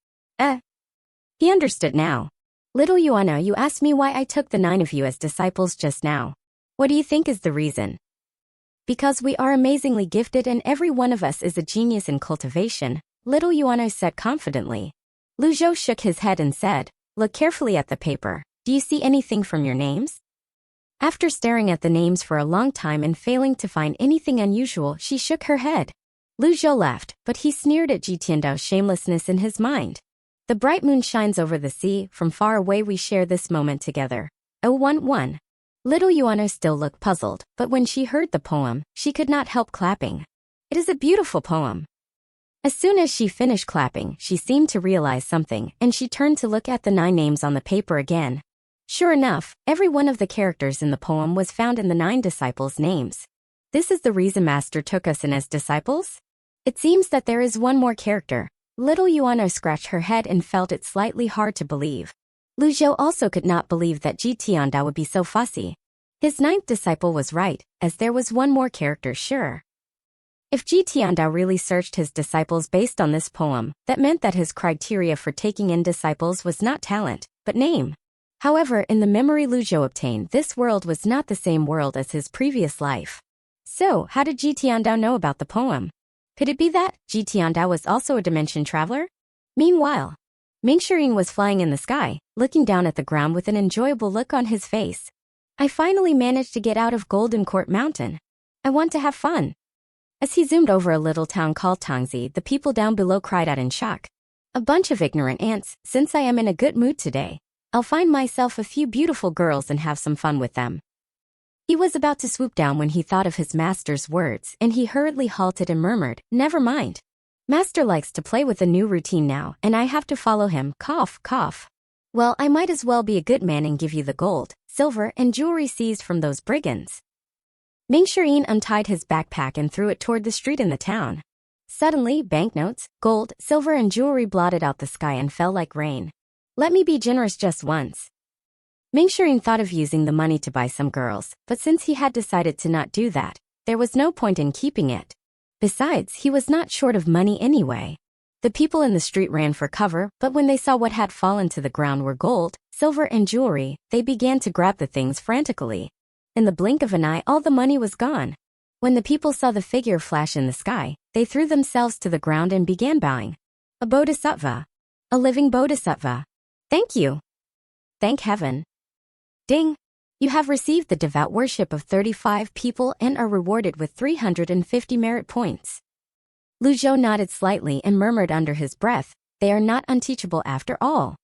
He understood now. Little Yuano, you asked me why I took the 9 of you as disciples just now. What do you think is the reason? Because we are amazingly gifted and every one of us is a genius in cultivation, Little Yuano said confidently. Lu Zhou shook his head and said, Look carefully at the paper. Do you see anything from your names? After staring at the names for a long time and failing to find anything unusual, she shook her head. Lu Zhou laughed, but he sneered at Ji Tiandao's shamelessness in his mind. The bright moon shines over the sea, from far away we share this moment together. 011. Little Yuano still looked puzzled, but when she heard the poem, she could not help clapping. It is a beautiful poem. As soon as she finished clapping, she seemed to realize something, and she turned to look at the 9 names on the paper again. Sure enough, every one of the characters in the poem was found in the 9 disciples' names. This is the reason Master took us in as disciples? It seems that there is one more character. Little Yuano scratched her head and felt it slightly hard to believe. Lu Zhou also could not believe that Ji Tiandao would be so fussy. His 9th disciple was right, as there was one more character sure. If Ji Tiandao really searched his disciples based on this poem, that meant that his criteria for taking in disciples was not talent, but name. However, in the memory Lu Zhou obtained, this world was not the same world as his previous life. So, how did Ji Tiandao know about the poem? Could it be that Ji Tiandao was also a dimension traveler? Meanwhile, Ming Shirin was flying in the sky, looking down at the ground with an enjoyable look on his face. I finally managed to get out of Golden Court Mountain. I want to have fun. As he zoomed over a little town called Tangzi, the people down below cried out in shock. A bunch of ignorant ants, since I am in a good mood today, I'll find myself a few beautiful girls and have some fun with them. He was about to swoop down when he thought of his master's words, and he hurriedly halted and murmured, Never mind. Master likes to play with a new routine now, and I have to follow him, cough, cough. Well, I might as well be a good man and give you the gold, silver, and jewelry seized from those brigands. Ming Shirin untied his backpack and threw it toward the street in the town. Suddenly, banknotes, gold, silver, and jewelry blotted out the sky and fell like rain. Let me be generous just once. Ming Shirin thought of using the money to buy some girls, but since he had decided to not do that, there was no point in keeping it. Besides, he was not short of money anyway. The people in the street ran for cover, but when they saw what had fallen to the ground were gold, silver, and jewelry, they began to grab the things frantically. In the blink of an eye, all the money was gone. When the people saw the figure flash in the sky, they threw themselves to the ground and began bowing. A bodhisattva. A living bodhisattva. Thank you. Thank heaven. Ding. You have received the devout worship of 35 people and are rewarded with 350 merit points. Lu Zhou nodded slightly and murmured under his breath, They are not unteachable after all.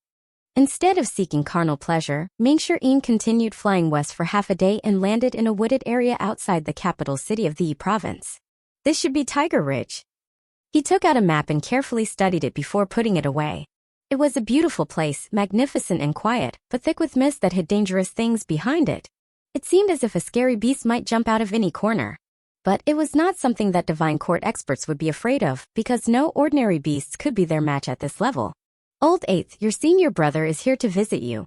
Instead of seeking carnal pleasure, Ming Shirin continued flying west for half a day and landed in a wooded area outside the capital city of the Yi province. This should be Tiger Ridge. He took out a map and carefully studied it before putting it away. It was a beautiful place, magnificent and quiet, but thick with mist that hid dangerous things behind it. It seemed as if a scary beast might jump out of any corner. But it was not something that divine court experts would be afraid of, because no ordinary beasts could be their match at this level. Old Eighth, your senior brother is here to visit you.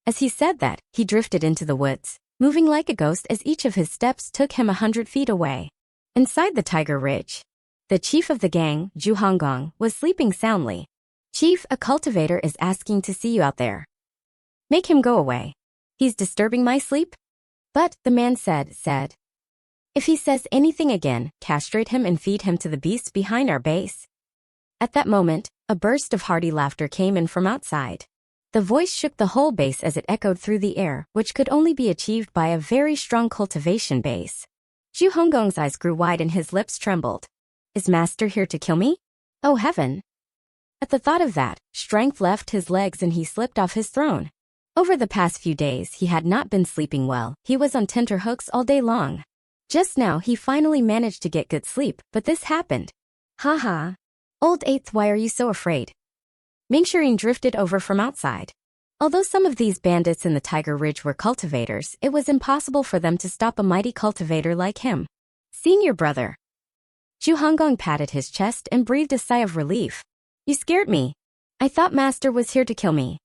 As he said that, he drifted into the woods, moving like a ghost as each of his steps took him 100 feet away. Inside the Tiger Ridge, the chief of the gang, Zhu Honggong, was sleeping soundly. Chief, a cultivator is asking to see you out there. Make him go away. He's disturbing my sleep? But, the man said. If he says anything again, castrate him and feed him to the beasts behind our base. At that moment, a burst of hearty laughter came in from outside. The voice shook the whole base as it echoed through the air, which could only be achieved by a very strong cultivation base. Zhu Honggong's eyes grew wide and his lips trembled. Is master here to kill me? Oh heaven! At the thought of that, strength left his legs and he slipped off his throne. Over the past few days, he had not been sleeping well. He was on tenterhooks all day long. Just now, he finally managed to get good sleep, but this happened. Haha. Old Eighth, why are you so afraid? Mingxiring drifted over from outside. Although some of these bandits in the Tiger Ridge were cultivators, it was impossible for them to stop a mighty cultivator like him. Senior brother. Zhu Honggong patted his chest and breathed a sigh of relief. You scared me. I thought master was here to kill me.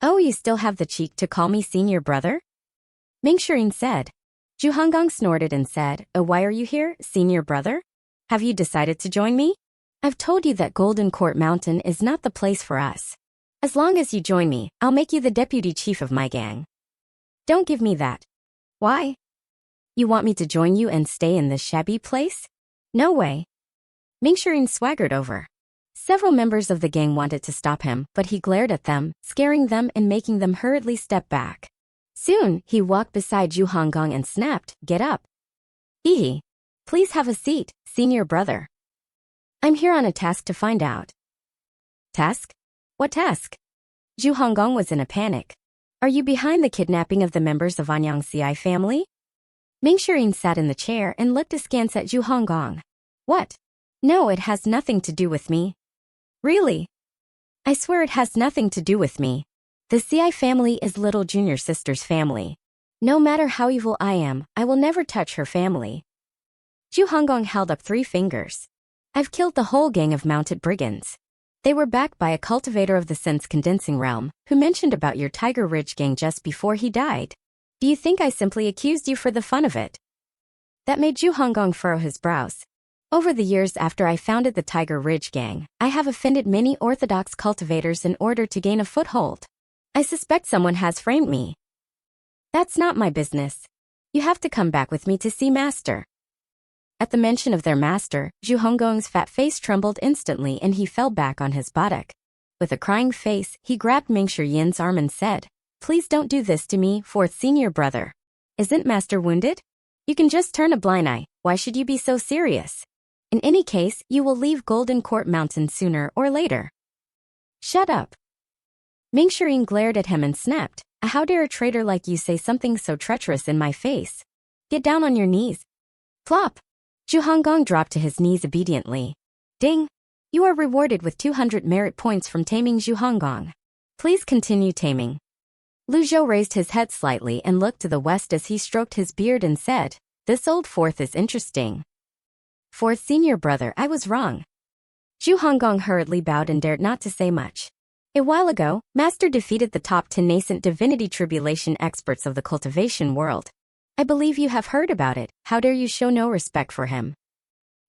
Oh, you still have the cheek to call me senior brother? Mingxiring said. Zhu Honggong snorted and said, Oh, why are you here, senior brother? Have you decided to join me? I've told you that Golden Court Mountain is not the place for us. As long as you join me, I'll make you the deputy chief of my gang. Don't give me that. Why? You want me to join you and stay in this shabby place? No way. Mingxiring swaggered over. Several members of the gang wanted to stop him, but he glared at them, scaring them and making them hurriedly step back. Soon, he walked beside Zhu Honggong and snapped, Get up. Hehe. Please have a seat, senior brother. I'm here on a task to find out. Task? What task? Zhu Honggong was in a panic. Are you behind the kidnapping of the members of Anyangxiai family? Mingxiring sat in the chair and looked askance at Zhu Honggong. What? No, it has nothing to do with me. Really? I swear it has nothing to do with me. The Ci family is little junior sister's family. No matter how evil I am, I will never touch her family. Zhu Honggong held up 3 fingers. I've killed the whole gang of mounted brigands. They were backed by a cultivator of the sense condensing realm, who mentioned about your Tiger Ridge gang just before he died. Do you think I simply accused you for the fun of it? That made Zhu Honggong furrow his brows. Over the years after I founded the Tiger Ridge gang, I have offended many orthodox cultivators in order to gain a foothold. I suspect someone has framed me. That's not my business. You have to come back with me to see master. At the mention of their master, Zhu Honggong's fat face trembled instantly and he fell back on his buttock. With a crying face, he grabbed Mingxiyin's arm and said, Please don't do this to me, 4th senior brother. Isn't master wounded? You can just turn a blind eye. Why should you be so serious? In any case, you will leave Golden Court Mountain sooner or later. Shut up. Mingxiring glared at him and snapped, How dare a traitor like you say something so treacherous in my face? Get down on your knees. Plop. Zhu Honggong dropped to his knees obediently. Ding. You are rewarded with 200 merit points from taming Zhu Honggong. Please continue taming. Lu Zhou raised his head slightly and looked to the west as he stroked his beard and said, This old 4th is interesting. 4th senior brother, I was wrong. Zhu Honggong hurriedly bowed and dared not to say much. A while ago, Master defeated the top 10 nascent divinity tribulation experts of the cultivation world. I believe you have heard about it. How dare you show no respect for him?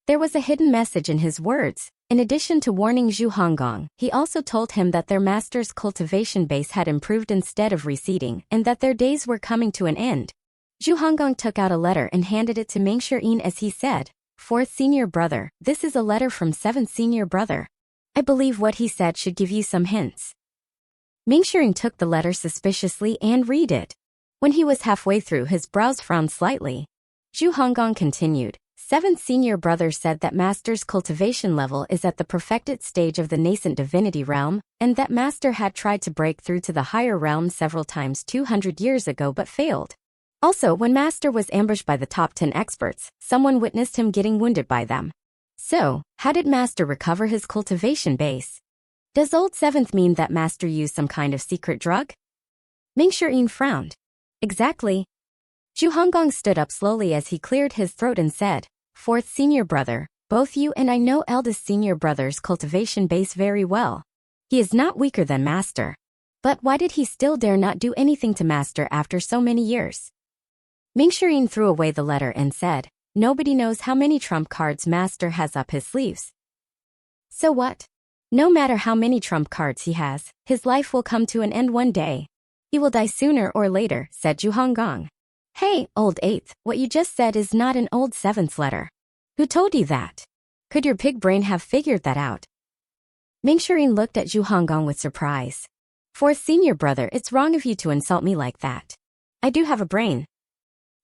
There was a hidden message in his words. In addition to warning Zhu Honggong, he also told him that their master's cultivation base had improved instead of receding, and that their days were coming to an end. Zhu Honggong took out a letter and handed it to Mingxiring as he said, 4th senior brother, this is a letter from 7th senior brother. I believe what he said should give you some hints. Mingxiring took the letter suspiciously and read it. When he was halfway through, his brows frowned slightly. Zhu Honggong continued, 7th senior brother said that master's cultivation level is at the perfected stage of the nascent divinity realm, and that master had tried to break through to the higher realm several times 200 years ago but failed. Also, when master was ambushed by the top 10 experts, someone witnessed him getting wounded by them. So, how did master recover his cultivation base? Does old 7th mean that master used some kind of secret drug? Mingxiring frowned. Exactly. Zhu Honggong stood up slowly as he cleared his throat and said, "Fourth senior brother, both you and I know eldest senior brother's cultivation base very well. He is not weaker than master. But why did he still dare not do anything to master after so many years?" Ming Shirin threw away the letter and said, "Nobody knows how many trump cards master has up his sleeves. So what? No matter how many trump cards he has, his life will come to an end one day. He will die sooner or later," said Zhu Honggong. "Hey, old eighth, what you just said is not an old seventh letter. Who told you that? Could your pig brain have figured that out?" Ming Shirin looked at Zhu Honggong with surprise. "Fourth senior brother, it's wrong of you to insult me like that. I do have a brain."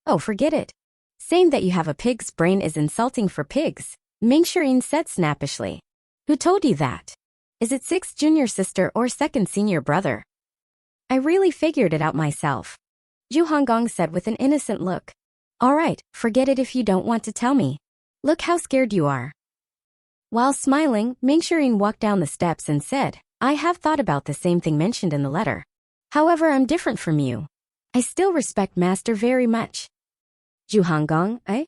"Oh, forget it. Saying that you have a pig's brain is insulting for pigs," Ming Shirin said snappishly. "Who told you that? Is it sixth junior sister or second senior brother?" "I really figured it out myself," Zhu Honggong said with an innocent look. "All right, forget it if you don't want to tell me. Look how scared you are." While smiling, Ming Shirin walked down the steps and said, "I have thought about the same thing mentioned in the letter. However, I'm different from you. I still respect master very much." "Zhu Honggong, eh?"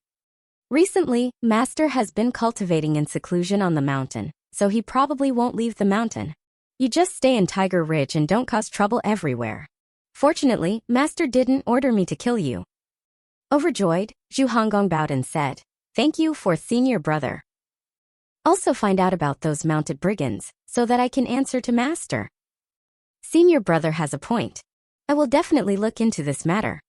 "Recently, master has been cultivating in seclusion on the mountain, so he probably won't leave the mountain. You just stay in Tiger Ridge and don't cause trouble everywhere. Fortunately, master didn't order me to kill you." Overjoyed, Zhu Honggong bowed and said, "Thank you for senior brother. Also find out about those mounted brigands, so that I can answer to master." "Senior brother has a point. I will definitely look into this matter."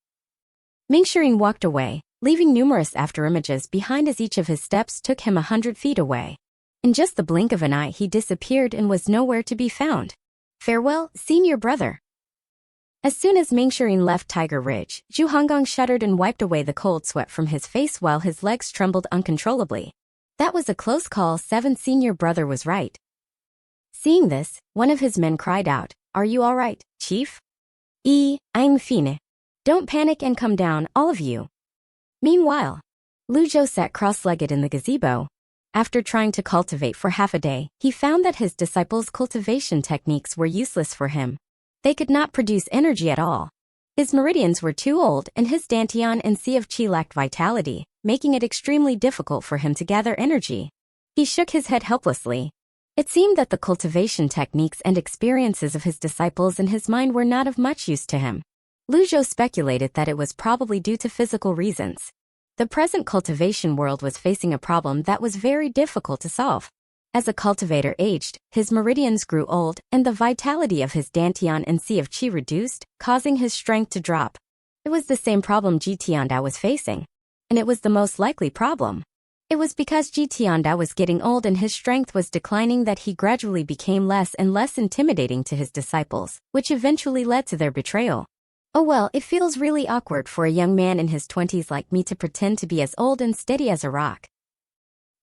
Ming Shirin walked away, leaving numerous afterimages behind as each of his steps took him 100 feet away. In just the blink of an eye he disappeared and was nowhere to be found. Farewell, senior brother. As soon as Ming Shirin left Tiger Ridge, Zhu Honggong shuddered and wiped away the cold sweat from his face while his legs trembled uncontrollably. That was a close call. Seventh senior brother was right. Seeing this, one of his men cried out, "Are you all right, chief?" I'm fine. Don't panic and come down, all of you." Meanwhile, Lu Zhou sat cross-legged in the gazebo. After trying to cultivate for half a day, he found that his disciples' cultivation techniques were useless for him. They could not produce energy at all. His meridians were too old and his dantian and sea of qi lacked vitality, making it extremely difficult for him to gather energy. He shook his head helplessly. It seemed that the cultivation techniques and experiences of his disciples in his mind were not of much use to him. Lu Zhou speculated that it was probably due to physical reasons. The present cultivation world was facing a problem that was very difficult to solve. As a cultivator aged, his meridians grew old, and the vitality of his dantian and sea of qi reduced, causing his strength to drop. It was the same problem Ji Tianda was facing. And it was the most likely problem. It was because Ji Tianda was getting old and his strength was declining that he gradually became less and less intimidating to his disciples, which eventually led to their betrayal. Oh well, it feels really awkward for a young man in his 20s like me to pretend to be as old and steady as a rock.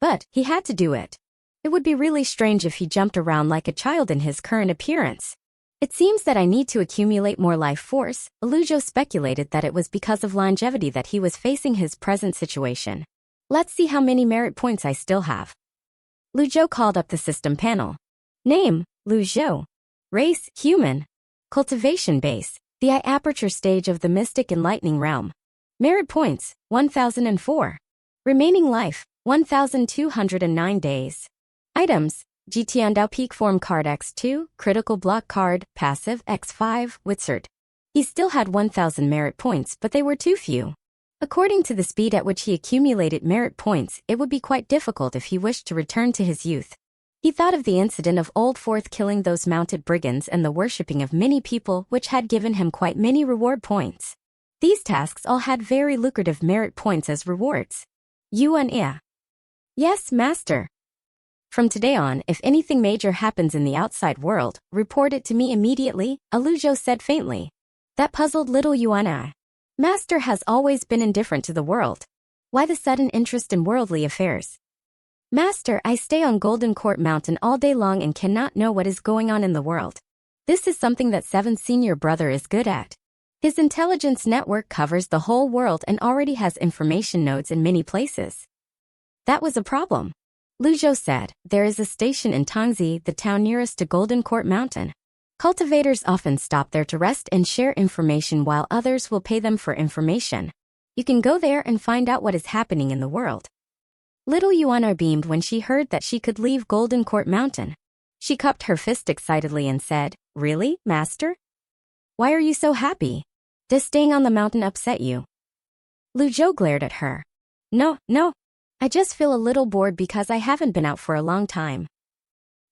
But he had to do it. It would be really strange if he jumped around like a child in his current appearance. It seems that I need to accumulate more life force. Lu Zhou speculated that it was because of longevity that he was facing his present situation. Let's see how many merit points I still have. Lu Zhou called up the system panel. Name, Lu Zhou. Race, human. Cultivation base, the eye aperture stage of the mystic enlightening realm. Merit points, 1004. Remaining life, 1209 days. Items, Jitiandao Peak Form Card X2, Critical Block Card, Passive X5, Wizard. He still had 1000 merit points, but they were too few. According to the speed at which he accumulated merit points, it would be quite difficult if he wished to return to his youth. He thought of the incident of Old Fourth killing those mounted brigands and the worshipping of many people, which had given him quite many reward points. These tasks all had very lucrative merit points as rewards. Yuan Ia. Yes, master. From today on, if anything major happens in the outside world, report it to me immediately, Lu Zhou said faintly. That puzzled little Yuan Ia. Master has always been indifferent to the world. Why the sudden interest in worldly affairs? Master, I stay on Golden Court Mountain all day long and cannot know what is going on in the world. This is something that Seven's senior brother is good at. His intelligence network covers the whole world and already has information nodes in many places. That was a problem. Lu Zhou said, there is a station in Tangzi, the town nearest to Golden Court Mountain. Cultivators often stop there to rest and share information while others will pay them for information. You can go there and find out what is happening in the world. Little Yuana beamed when she heard that she could leave Golden Court Mountain. She cupped her fist excitedly and said, "Really, Master? Why are you so happy? Does staying on the mountain upset you?" Lu Zhou glared at her. No. I just feel a little bored because I haven't been out for a long time."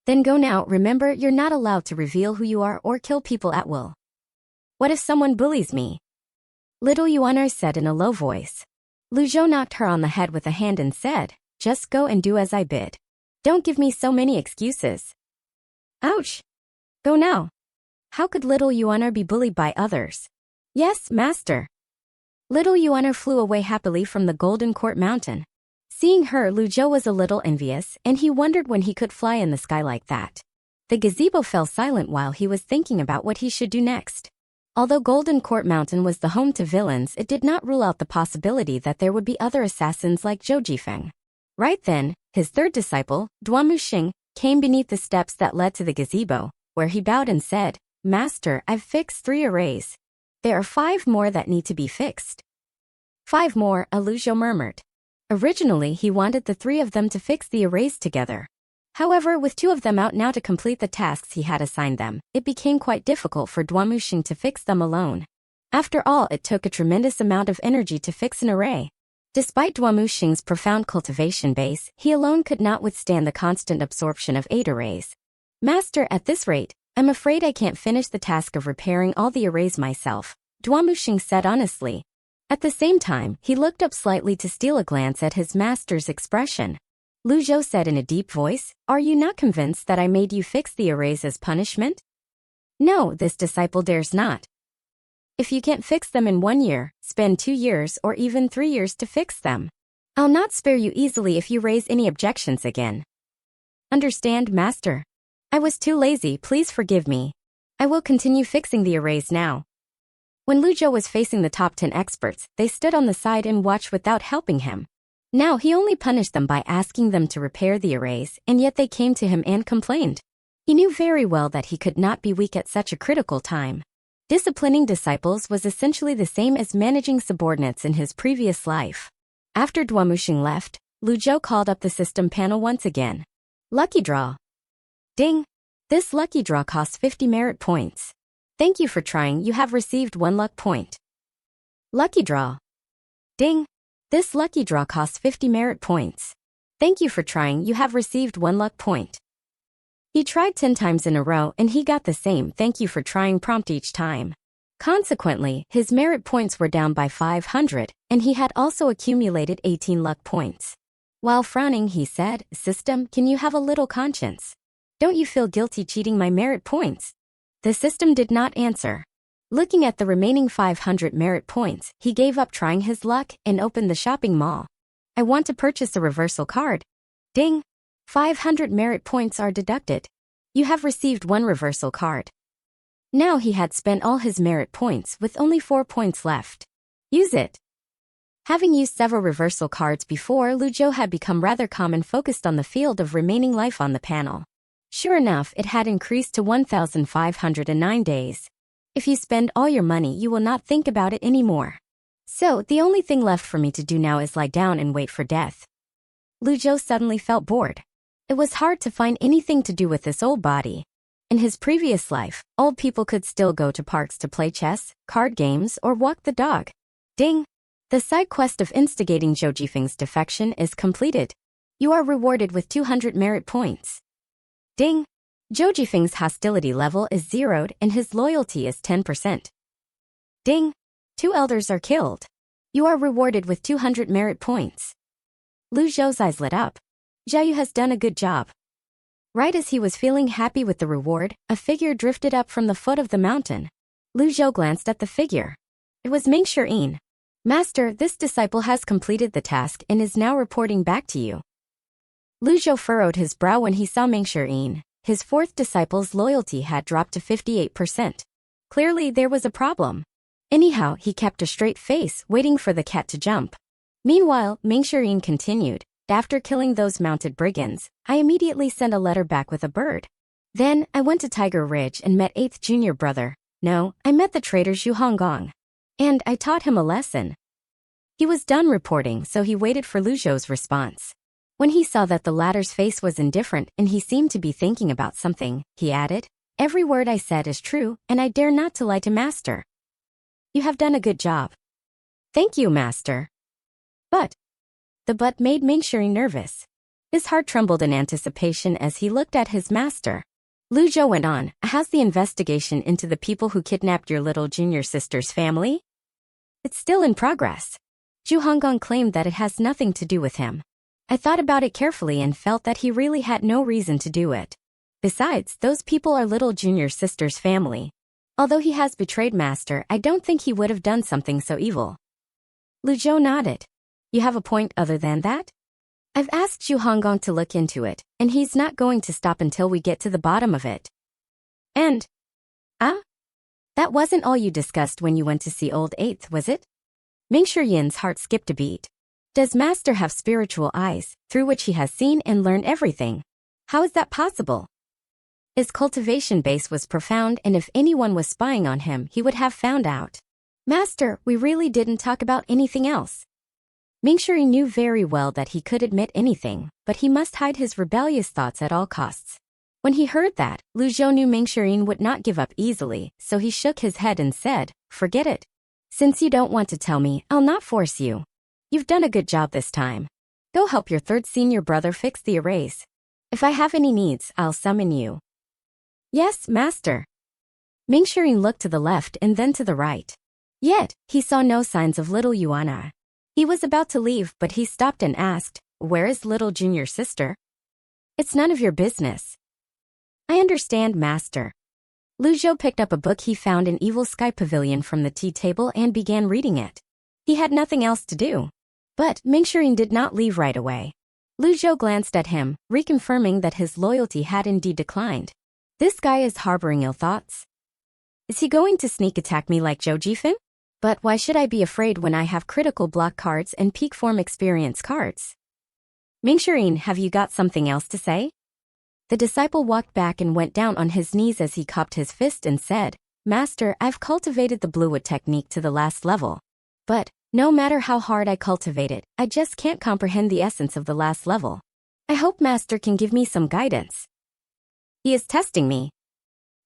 "Then go now. Remember, you're not allowed to reveal who you are or kill people at will." "What if someone bullies me?" Little Yuana said in a low voice. Lu Zhou knocked her on the head with a hand and said, "Just go and do as I bid. Don't give me so many excuses." "Ouch. Go now." How could little Yuana be bullied by others? "Yes, Master." Little Yuana flew away happily from the Golden Court Mountain. Seeing her, Lu Zhou was a little envious, and he wondered when he could fly in the sky like that. The gazebo fell silent while he was thinking about what he should do next. Although Golden Court Mountain was the home to villains, it did not rule out the possibility that there would be other assassins like Zhou Jifeng. Right then, his third disciple, Duamuxing, came beneath the steps that led to the gazebo, where he bowed and said, "Master, I've fixed 3 arrays. There are 5 more that need to be fixed." "5 more," Lu Zhou murmured. Originally, he wanted the 3 of them to fix the arrays together. However, with 2 of them out now to complete the tasks he had assigned them, it became quite difficult for Duamuxing to fix them alone. After all, it took a tremendous amount of energy to fix an array. Despite Duamuxing's profound cultivation base, he alone could not withstand the constant absorption of 8 arrays. "Master, at this rate, I'm afraid I can't finish the task of repairing all the arrays myself," Duamuxing said honestly. At the same time, he looked up slightly to steal a glance at his master's expression. Lu Zhou said in a deep voice, "Are you not convinced that I made you fix the arrays as punishment?" "No, this disciple dares not. If you can't fix them in 1 year, spend 2 years or even 3 years to fix them. I'll not spare you easily if you raise any objections again." "Understand, Master? I was too lazy, please forgive me. I will continue fixing the arrays now." When Lu Zhou was facing the top 10 experts, they stood on the side and watched without helping him. Now he only punished them by asking them to repair the arrays, and yet they came to him and complained. He knew very well that he could not be weak at such a critical time. Disciplining disciples was essentially the same as managing subordinates in his previous life. After Duamuxing left, Lu Zhou called up the system panel once again. "Lucky draw. Ding! This lucky draw costs 50 merit points. Thank you for trying, you have received 1 luck point." "Lucky draw. Ding! This lucky draw costs 50 merit points. Thank you for trying, you have received 1 luck point." He tried 10 times in a row and he got the same "thank you for trying" prompt each time. Consequently, his merit points were down by 500, and he had also accumulated 18 luck points. While frowning, he said, "System, can you have a little conscience? Don't you feel guilty cheating my merit points?" The system did not answer. Looking at the remaining 500 merit points, he gave up trying his luck and opened the shopping mall. "I want to purchase a reversal card." Ding! 500 merit points are deducted. You have received 1 reversal card. Now he had spent all his merit points with only 4 points left. Use it. Having used several reversal cards before, Lu Zhou had become rather calm and focused on the field of remaining life on the panel. Sure enough, it had increased to 1,509 days. If you spend all your money, you will not think about it anymore. So, the only thing left for me to do now is lie down and wait for death. Lu Zhou suddenly felt bored. It was hard to find anything to do with this old body. In his previous life, old people could still go to parks to play chess, card games, or walk the dog. Ding! The side quest of instigating Zhou Jifeng's defection is completed. You are rewarded with 200 merit points. Ding! Zhou Jifeng's hostility level is zeroed and his loyalty is 10%. Ding! 2 elders are killed. You are rewarded with 200 merit points. Lu Zhou's eyes lit up. Zhao Yu has done a good job. Right as he was feeling happy with the reward, a figure drifted up from the foot of the mountain. Lu Zhou glanced at the figure. It was Ming Shirin. "Master, this disciple has completed the task and is now reporting back to you." Lu Zhou furrowed his brow when he saw Ming Shirin. His 4th disciple's loyalty had dropped to 58%. Clearly, there was a problem. Anyhow, he kept a straight face, waiting for the cat to jump. Meanwhile, Ming Shirin continued, "After killing those mounted brigands, I immediately sent a letter back with a bird. Then, I went to Tiger Ridge and met 8th junior brother. No, I met the traitor Zhu Honggong. And I taught him a lesson." He was done reporting, so he waited for Lu Zhou's response. When he saw that the latter's face was indifferent and he seemed to be thinking about something, he added, "Every word I said is true, and I dare not to lie to Master. You have done a good job." "Thank you, Master." But the "but" made Mingshiri nervous. His heart trembled in anticipation as he looked at his master. Lu Zhou went on, "How's the investigation into the people who kidnapped your little junior sister's family?" "It's still in progress. Zhu Honggong claimed that it has nothing to do with him. I thought about it carefully and felt that he really had no reason to do it. Besides, those people are little junior sister's family. Although he has betrayed Master, I don't think he would have done something so evil." Lu Zhou nodded. "You have a point other than that?" "I've asked Zhu Honggong to look into it, and he's not going to stop until we get to the bottom of it." "And? That wasn't all you discussed when you went to see Old Eighth, was it?" Mingshi Yin's heart skipped a beat. "Does Master have spiritual eyes, through which he has seen and learned everything? How is that possible?" His cultivation base was profound, and if anyone was spying on him, he would have found out. "Master, we really didn't talk about anything else." Mingshi knew very well that he could admit anything, but he must hide his rebellious thoughts at all costs. When he heard that, Lu Zhou knew Mingshi would not give up easily, so he shook his head and said, "Forget it. Since you don't want to tell me, I'll not force you. You've done a good job this time. Go help your third senior brother fix the arrays. If I have any needs, I'll summon you." "Yes, Master." Mingshi looked to the left and then to the right. Yet, he saw no signs of little Yuana. He was about to leave, but he stopped and asked, "Where is little junior sister?" "It's none of your business." "I understand, Master." Lu Zhou picked up a book he found in Evil Sky Pavilion from the tea table and began reading it. He had nothing else to do. But Mingshi did not leave right away. Lu Zhou glanced at him, reconfirming that his loyalty had indeed declined. This guy is harboring ill thoughts. Is he going to sneak attack me like Zhou Jifan? But why should I be afraid when I have critical block cards and peak form experience cards? "Mingshi, have you got something else to say?" The disciple walked back and went down on his knees as he cupped his fist and said, "Master, I've cultivated the bluewood technique to the last level. But no matter how hard I cultivate it, I just can't comprehend the essence of the last level. I hope Master can give me some guidance." "He is testing me."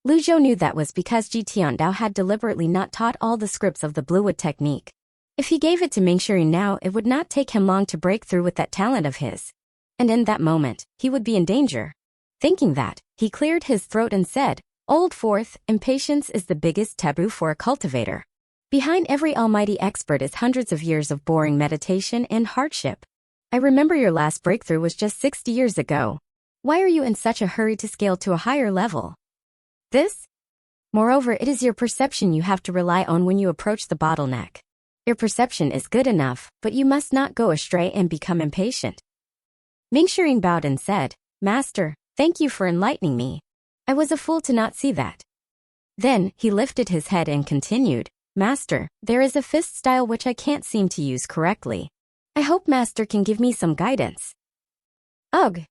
Lu Zhou knew that was because Ji Tiandao had deliberately not taught all the scripts of the bluewood technique. If he gave it to Mingshi now, it would not take him long to break through with that talent of his. And in that moment, he would be in danger. Thinking that, he cleared his throat and said, "Old Fourth, impatience is the biggest taboo for a cultivator. Behind every almighty expert is hundreds of years of boring meditation and hardship. I remember your last breakthrough was just 60 years ago. Why are you in such a hurry to scale to a higher level?" "This? Moreover, it is your perception you have to rely on when you approach the bottleneck. Your perception is good enough, but you must not go astray and become impatient." Mingshi bowed and said, "Master, thank you for enlightening me. I was a fool to not see that." Then, he lifted his head and continued, "Master, there is a fist style which I can't seem to use correctly. I hope Master can give me some guidance." "Ugh."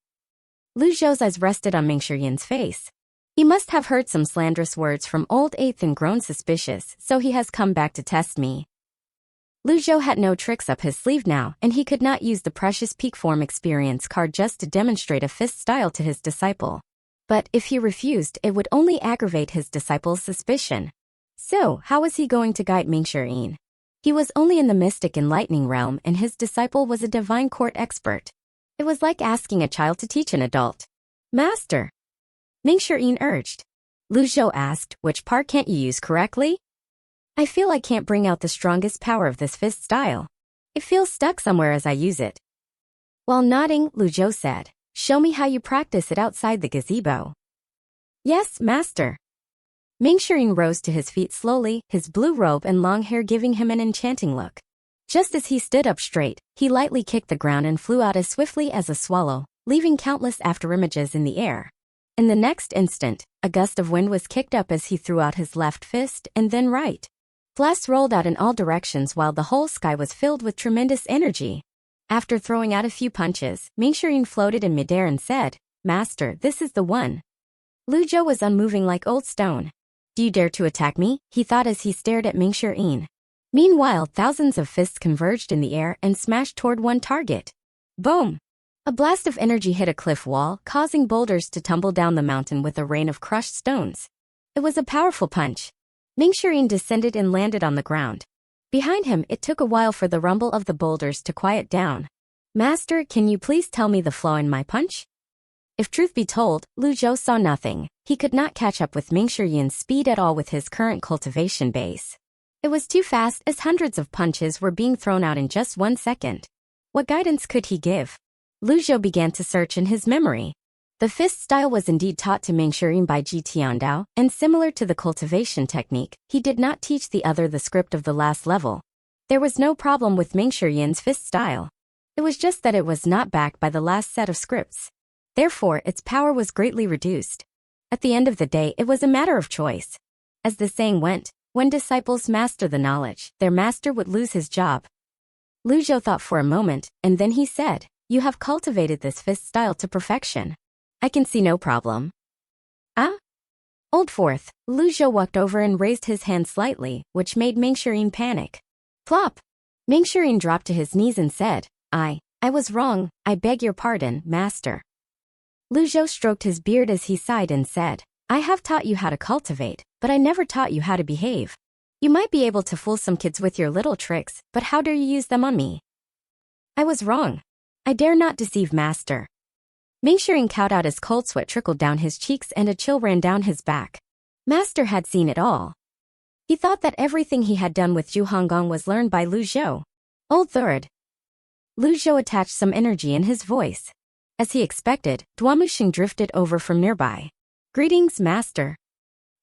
Lu Zhou's eyes rested on Mingshi face. He must have heard some slanderous words from Old Eighth and grown suspicious, so he has come back to test me. Lu Zhou had no tricks up his sleeve now, and he could not use the precious peak form experience card just to demonstrate a fist style to his disciple. But if he refused, it would only aggravate his disciple's suspicion. So, how was he going to guide Mingshi? He was only in the mystic and lightning realm, and his disciple was a divine court expert. It was like asking a child to teach an adult. "Master," Mingshi urged. Lu Zhou asked, "Which part can't you use correctly?" "I feel I can't bring out the strongest power of this fist style. It feels stuck somewhere as I use it." While nodding, Lu Zhou said, "Show me how you practice it outside the gazebo." "Yes, Master." Mingshi rose to his feet slowly, his blue robe and long hair giving him an enchanting look. Just as he stood up straight, he lightly kicked the ground and flew out as swiftly as a swallow, leaving countless afterimages in the air. In the next instant, a gust of wind was kicked up as he threw out his left fist and then right. Blasts rolled out in all directions while the whole sky was filled with tremendous energy. After throwing out a few punches, Mingshi floated in midair and said, "Master, this is the one." Lu Zhou was unmoving like old stone. "Do you dare to attack me?" he thought as he stared at Mingshi. Meanwhile, thousands of fists converged in the air and smashed toward one target. Boom! A blast of energy hit a cliff wall, causing boulders to tumble down the mountain with a rain of crushed stones. It was a powerful punch. Mingxirin descended and landed on the ground. Behind him, it took a while for the rumble of the boulders to quiet down. Master, can you please tell me the flaw in my punch? If truth be told, Lu Zhou saw nothing. He could not catch up with Mingxirin's speed at all with his current cultivation base. It was too fast as hundreds of punches were being thrown out in just 1 second. What guidance could he give? Lu Zhou began to search in his memory. The fist style was indeed taught to Mingxirin by Ji Tiandao, and similar to the cultivation technique, he did not teach the other the script of the last level. There was no problem with Mingxirin's fist style. It was just that it was not backed by the last set of scripts. Therefore, its power was greatly reduced. At the end of the day, it was a matter of choice. As the saying went, when disciples master the knowledge, their master would lose his job. Lu Zhou thought for a moment, and then he said, "You have cultivated this fist style to perfection. I can see no problem." Ah? Old Fourth, Lu Zhou walked over and raised his hand slightly, which made Mingxirin panic. Plop! Mingxirin dropped to his knees and said, I was wrong, I beg your pardon, master." Lu Zhou stroked his beard as he sighed and said, "I have taught you how to cultivate, but I never taught you how to behave. You might be able to fool some kids with your little tricks, but how dare you use them on me?" "I was wrong. I dare not deceive master." Mingxirin cowed out as cold sweat trickled down his cheeks and a chill ran down his back. Master had seen it all. He thought that everything he had done with Zhu Honggong was learned by Lu Zhou. Old Third. Lu Zhou attached some energy in his voice. As he expected, Duamuxing drifted over from nearby. "Greetings, master.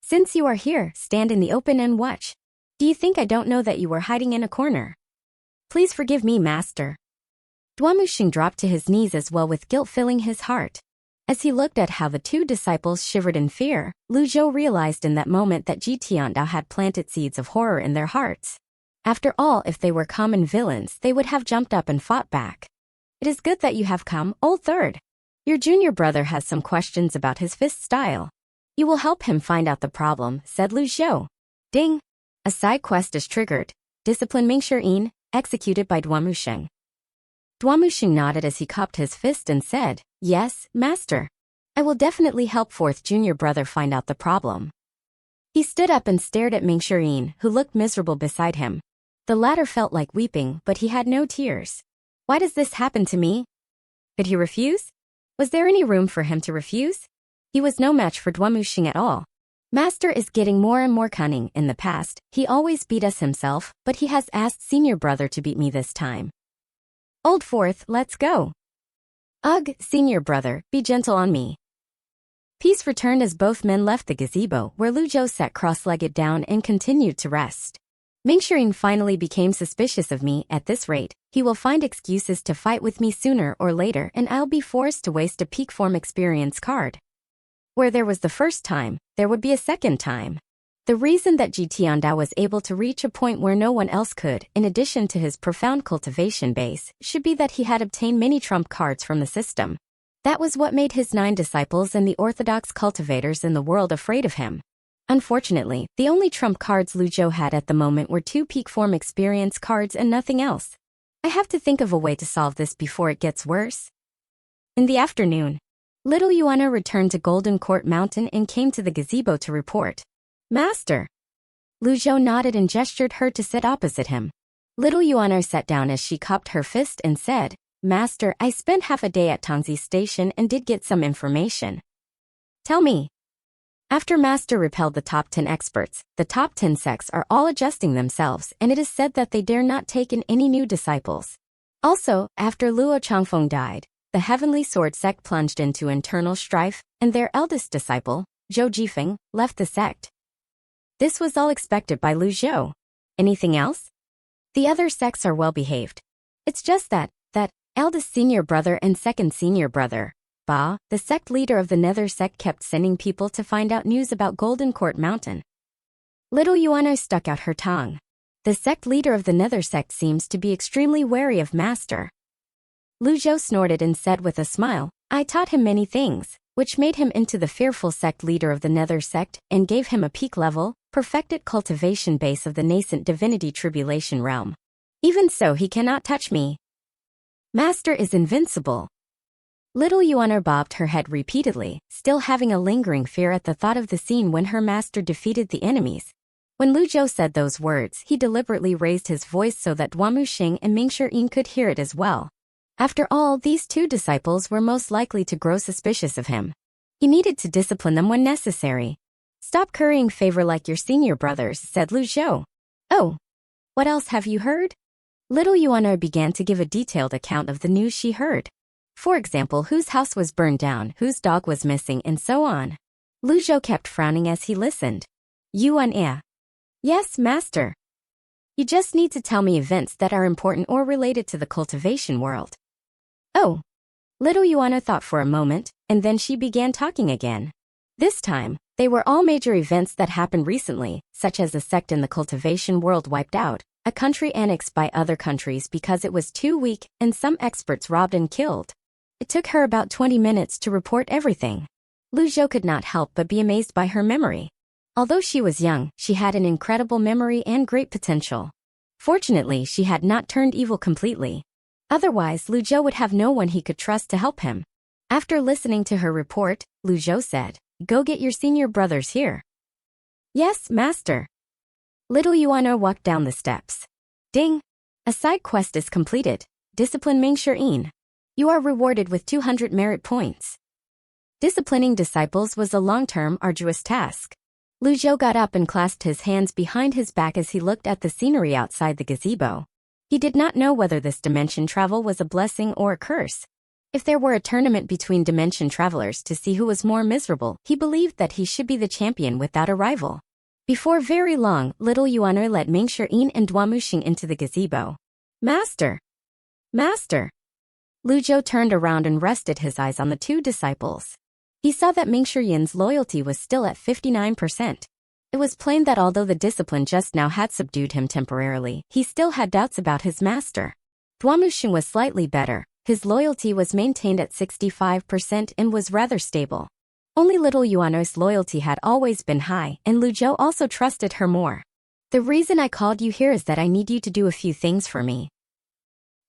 Since you are here, stand in the open and watch. Do you think I don't know that you were hiding in a corner? Please forgive me, master." Duamuxing dropped to his knees as well with guilt filling his heart. As he looked at how the two disciples shivered in fear, Lu Zhou realized in that moment that Ji Tiandao had planted seeds of horror in their hearts. After all, if they were common villains, they would have jumped up and fought back. "It is good that you have come, Old Third. Your junior brother has some questions about his fist style. You will help him find out the problem," said Lu Zhou. Ding! A side quest is triggered. Discipline Mingxirin, executed by Duamuxing. Duamuxing nodded as he cupped his fist and said, "Yes, master. I will definitely help fourth junior brother find out the problem." He stood up and stared at Mingxirin, who looked miserable beside him. The latter felt like weeping, but he had no tears. Why does this happen to me? Could he refuse? Was there any room for him to refuse? He was no match for Duamuxing at all. Master is getting more and more cunning. In the past, he always beat us himself, but he has asked senior brother to beat me this time. Old Fourth, let's go. Ugh, senior brother, be gentle on me. Peace returned as both men left the gazebo, where Lu Zhou sat cross-legged down and continued to rest. Mingxirin finally became suspicious of me. At this rate, he will find excuses to fight with me sooner or later, and I'll be forced to waste a peak form experience card. Where there was the first time, there would be a second time. The reason that Ji Tiandao was able to reach a point where no one else could, in addition to his profound cultivation base, should be that he had obtained many trump cards from the system. That was what made his 9 disciples and the orthodox cultivators in the world afraid of him. Unfortunately, the only trump cards Lu Zhou had at the moment were 2 peak form experience cards and nothing else. I have to think of a way to solve this before it gets worse. In the afternoon, little Yuana returned to Golden Court Mountain and came to the gazebo to report. Master! Lu Zhou nodded and gestured her to sit opposite him. Little Yuana sat down as she cupped her fist and said, Master, I spent half a day at Tongzi Station and did get some information. Tell me. After Master repelled the top 10 experts, the top 10 sects are all adjusting themselves, and it is said that they dare not take in any new disciples. Also, after Luo Changfeng died, the Heavenly Sword sect plunged into internal strife, and their eldest disciple, Zhou Jifeng, left the sect. This was all expected by Lu Zhou. Anything else? The other sects are well behaved. It's just that eldest senior brother and second senior brother, Ba, the sect leader of the Nether sect, kept sending people to find out news about Golden Court Mountain. Little Yuana stuck out her tongue. The sect leader of the Nether sect seems to be extremely wary of Master. Lu Zhou snorted and said with a smile, I taught him many things, which made him into the fearful sect leader of the Nether sect and gave him a peak level, perfected cultivation base of the nascent divinity tribulation realm. Even so, he cannot touch me. Master is invincible. Little Yuano bobbed her head repeatedly, still having a lingering fear at the thought of the scene when her master defeated the enemies. When Lu Zhou said those words, he deliberately raised his voice so that Duamu Xing and Mingshi Yin could hear it as well. After all, these two disciples were most likely to grow suspicious of him. He needed to discipline them when necessary. Stop currying favor like your senior brothers, said Lu Zhou. Oh, what else have you heard? Little Yuano began to give a detailed account of the news she heard. For example, whose house was burned down, whose dog was missing, and so on. Lu Zhou kept frowning as he listened. Yuan. Yes, master. You just need to tell me events that are important or related to the cultivation world. Oh. Little Yuano thought for a moment, and then she began talking again. This time, they were all major events that happened recently, such as a sect in the cultivation world wiped out, a country annexed by other countries because it was too weak, and some experts robbed and killed. It took her about 20 minutes to report everything. Lu Zhou could not help but be amazed by her memory. Although she was young, she had an incredible memory and great potential. Fortunately, she had not turned evil completely. Otherwise, Lu Zhou would have no one he could trust to help him. After listening to her report, Lu Zhou said, "Go get your senior brothers here." Yes, master. Little Yuano walked down the steps. Ding! A side quest is completed. Discipline Mingshi Yin. You are rewarded with 200 merit points. Disciplining disciples was a long-term, arduous task. Lu Zhou got up and clasped his hands behind his back as he looked at the scenery outside the gazebo. He did not know whether this dimension travel was a blessing or a curse. If there were a tournament between dimension travelers to see who was more miserable, he believed that he should be the champion without a rival. Before very long, little Yuano let Mingshi Yin and Duamu Xing into the gazebo. Master! Master! Lu Zhou turned around and rested his eyes on the two disciples. He saw that Mingshi Yin's loyalty was still at 59%. It was plain that although the discipline just now had subdued him temporarily, he still had doubts about his master. Duamu Xing was slightly better. His loyalty was maintained at 65% and was rather stable. Only little Yuano's loyalty had always been high, and Lu Zhou also trusted her more. The reason I called you here is that I need you to do a few things for me.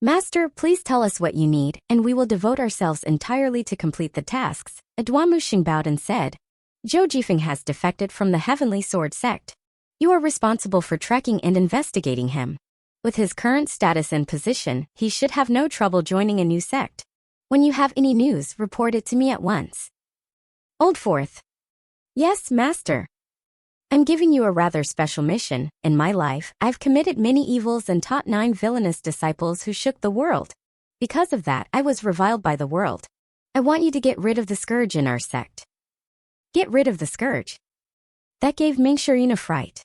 Master, please tell us what you need, and we will devote ourselves entirely to complete the tasks. Duamu Xing bowed and said, Zhou Jifeng has defected from the Heavenly Sword sect. You are responsible for tracking and investigating him. With his current status and position, he should have no trouble joining a new sect. When you have any news, report it to me at once. Old Fourth. Yes, master. I'm giving you a rather special mission. In my life, I've committed many evils and taught 9 villainous disciples who shook the world. Because of that, I was reviled by the world. I want you to get rid of the scourge in our sect. Get rid of the scourge. That gave Mingshi Yin a fright.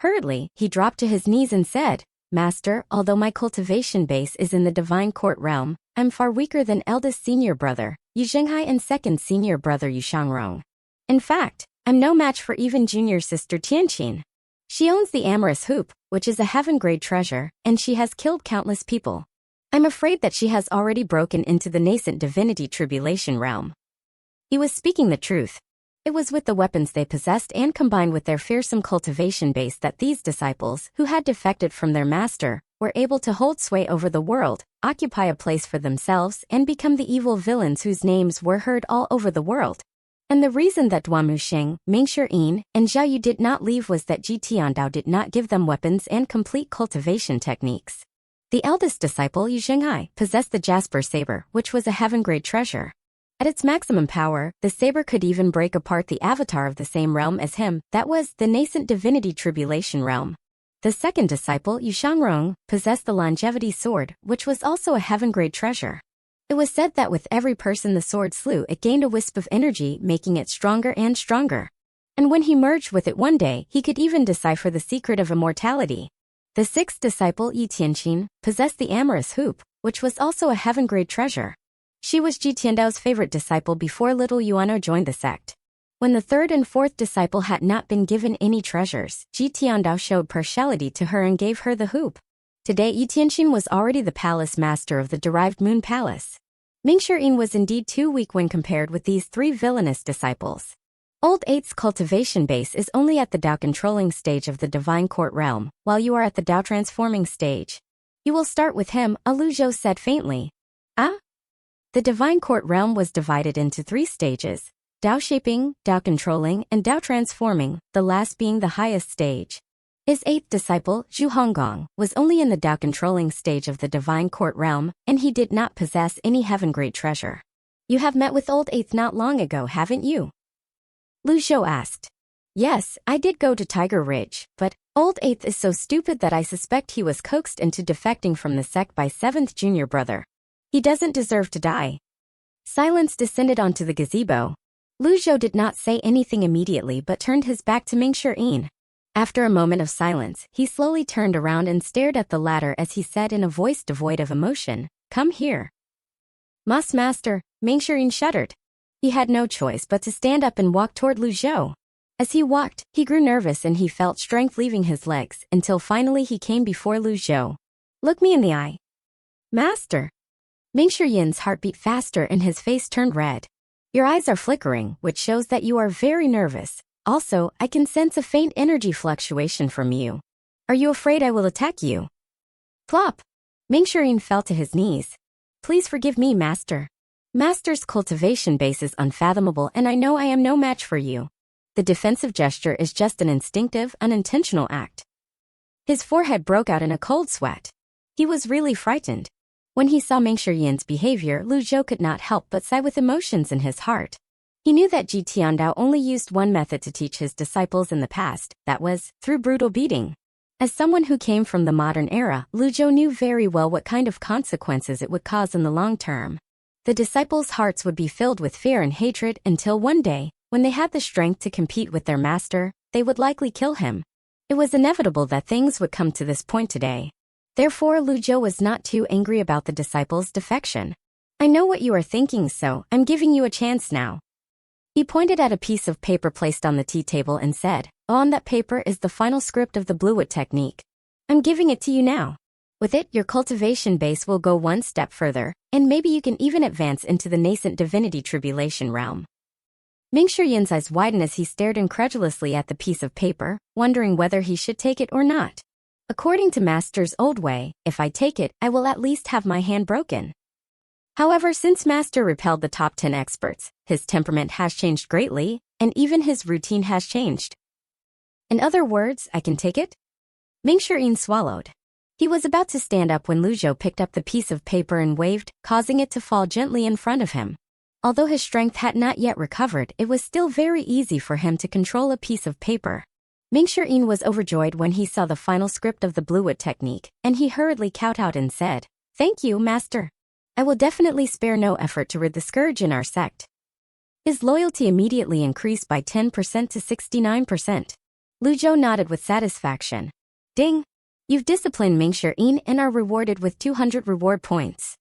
Hurriedly, he dropped to his knees and said, Master, although my cultivation base is in the divine court realm, I'm far weaker than eldest senior brother, Yu Zhenghai, and second senior brother Yu Shangrong. In fact, I'm no match for even junior sister Tianqin. She owns the amorous hoop, which is a heaven-grade treasure, and she has killed countless people. I'm afraid that she has already broken into the nascent divinity tribulation realm. He was speaking the truth. It was with the weapons they possessed and combined with their fearsome cultivation base that these disciples, who had defected from their master, were able to hold sway over the world, occupy a place for themselves, and become the evil villains whose names were heard all over the world. And the reason that Duamu Xing, Mingshi Yin, and Zhao Yu did not leave was that Ji Tiandao did not give them weapons and complete cultivation techniques. The eldest disciple, Yu Zhenghai, possessed the Jasper Saber, which was a heaven-grade treasure. At its maximum power, the saber could even break apart the avatar of the same realm as him, that was, the nascent divinity tribulation realm. The second disciple, Yu Shangrong, possessed the longevity sword, which was also a heaven-grade treasure. It was said that with every person the sword slew, it gained a wisp of energy, making it stronger and stronger. And when he merged with it one day, he could even decipher the secret of immortality. The sixth disciple, Yi Tianqin, possessed the amorous hoop, which was also a heaven-grade treasure. She was Ji Tiandao's favorite disciple before little Yuano joined the sect. When the third and fourth disciple had not been given any treasures, Ji Tiandao showed partiality to her and gave her the hoop. Today, Yi Tianqin was already the palace master of the derived Moon Palace. Mingshi Yin was indeed too weak when compared with these 3 villainous disciples. Old Eight's cultivation base is only at the Dao controlling stage of the Divine Court realm, while you are at the Dao transforming stage. You will start with him, Lu Zhou said faintly. Ah? The Divine Court realm was divided into 3 stages: Dao shaping, Dao controlling, and Dao transforming, the last being the highest stage. His 8th disciple, Zhu Honggong, was only in the Dao controlling stage of the Divine Court realm, and he did not possess any heaven-grade treasure. You have met with Old Eighth not long ago, haven't you? Lu Zhou asked. Yes, I did go to Tiger Ridge, but Old Eighth is so stupid that I suspect he was coaxed into defecting from the sect by 7th junior brother. He doesn't deserve to die. Silence descended onto the gazebo. Lu Zhou did not say anything immediately but turned his back to Mingshi. After a moment of silence, he slowly turned around and stared at the latter as he said in a voice devoid of emotion, "Come here." Master, Mingshi shuddered. He had no choice but to stand up and walk toward Lu Zhou. As he walked, he grew nervous and he felt strength leaving his legs until finally he came before Lu Zhou. "Look me in the eye." "Master." Mingshi heart beat faster and his face turned red. "Your eyes are flickering, which shows that you are very nervous. Also, I can sense a faint energy fluctuation from you. Are you afraid I will attack you?" Plop! Mingshi fell to his knees. "Please forgive me, Master. Master's cultivation base is unfathomable and I know I am no match for you. The defensive gesture is just an instinctive, unintentional act." His forehead broke out in a cold sweat. He was really frightened. When he saw Mingshi's behavior, Lu Zhou could not help but sigh with emotions in his heart. He knew that Ji Tiandao only used one method to teach his disciples in the past, that was, through brutal beating. As someone who came from the modern era, Lu Zhou knew very well what kind of consequences it would cause in the long term. The disciples' hearts would be filled with fear and hatred until one day, when they had the strength to compete with their master, they would likely kill him. It was inevitable that things would come to this point today. Therefore, Lu Zhou was not too angry about the disciples' defection. "I know what you are thinking, so I'm giving you a chance now." He pointed at a piece of paper placed on the tea table and said, "On that paper is the final script of the Bluewood technique. I'm giving it to you now. With it, your cultivation base will go one step further, and maybe you can even advance into the nascent divinity tribulation realm." Mingshi's eyes widened as he stared incredulously at the piece of paper, wondering whether he should take it or not. According to Master's old way, if I take it, I will at least have my hand broken. However, since Master repelled the top 10 experts, his temperament has changed greatly, and even his routine has changed. "In other words, I can take it?" Mingshi swallowed. He was about to stand up when Lu Zhou picked up the piece of paper and waved, causing it to fall gently in front of him. Although his strength had not yet recovered, it was still very easy for him to control a piece of paper. Mingshi was overjoyed when he saw the final script of the Bluewood technique, and he hurriedly kowtowed and said, "Thank you, Master. I will definitely spare no effort to rid the scourge in our sect." His loyalty immediately increased by 10% to 69%. Lu Zhou nodded with satisfaction. "Ding! You've disciplined Mingshi and are rewarded with 200 reward points."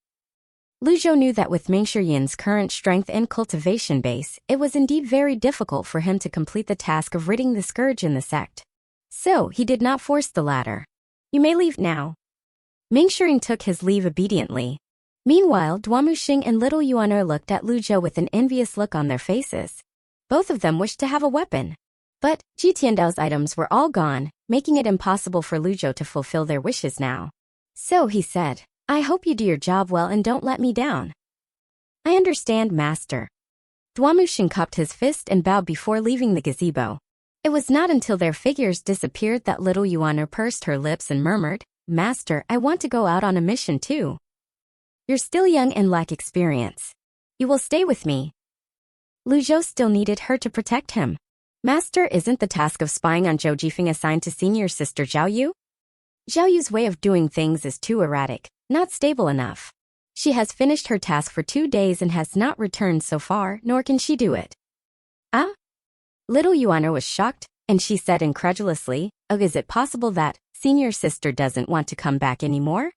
Lu Zhou knew that with Mingshi's current strength and cultivation base, it was indeed very difficult for him to complete the task of ridding the scourge in the sect. So, he did not force the latter. "You may leave now." Mingshi took his leave obediently. Meanwhile, Duamuxing and Little Yuan'er looked at Lu Zhou with an envious look on their faces. Both of them wished to have a weapon. But Ji Tiandao's items were all gone, making it impossible for Lu Zhou to fulfill their wishes now. So he said, "I hope you do your job well and don't let me down." "I understand, Master." Duamuxing cupped his fist and bowed before leaving the gazebo. It was not until their figures disappeared that Little Yuan'er pursed her lips and murmured, "Master, I want to go out on a mission too." "You're still young and lack experience. You will stay with me." Lu Zhou still needed her to protect him. "Master, isn't the task of spying on Zhou Jifeng assigned to senior sister Zhao Yu? Zhao Yu's way of doing things is too erratic, not stable enough. She has finished her task for 2 days and has not returned so far, nor can she do it." "Ah?" Little Yuan'er was shocked, and she said incredulously, "Oh, is it possible that senior sister doesn't want to come back anymore?"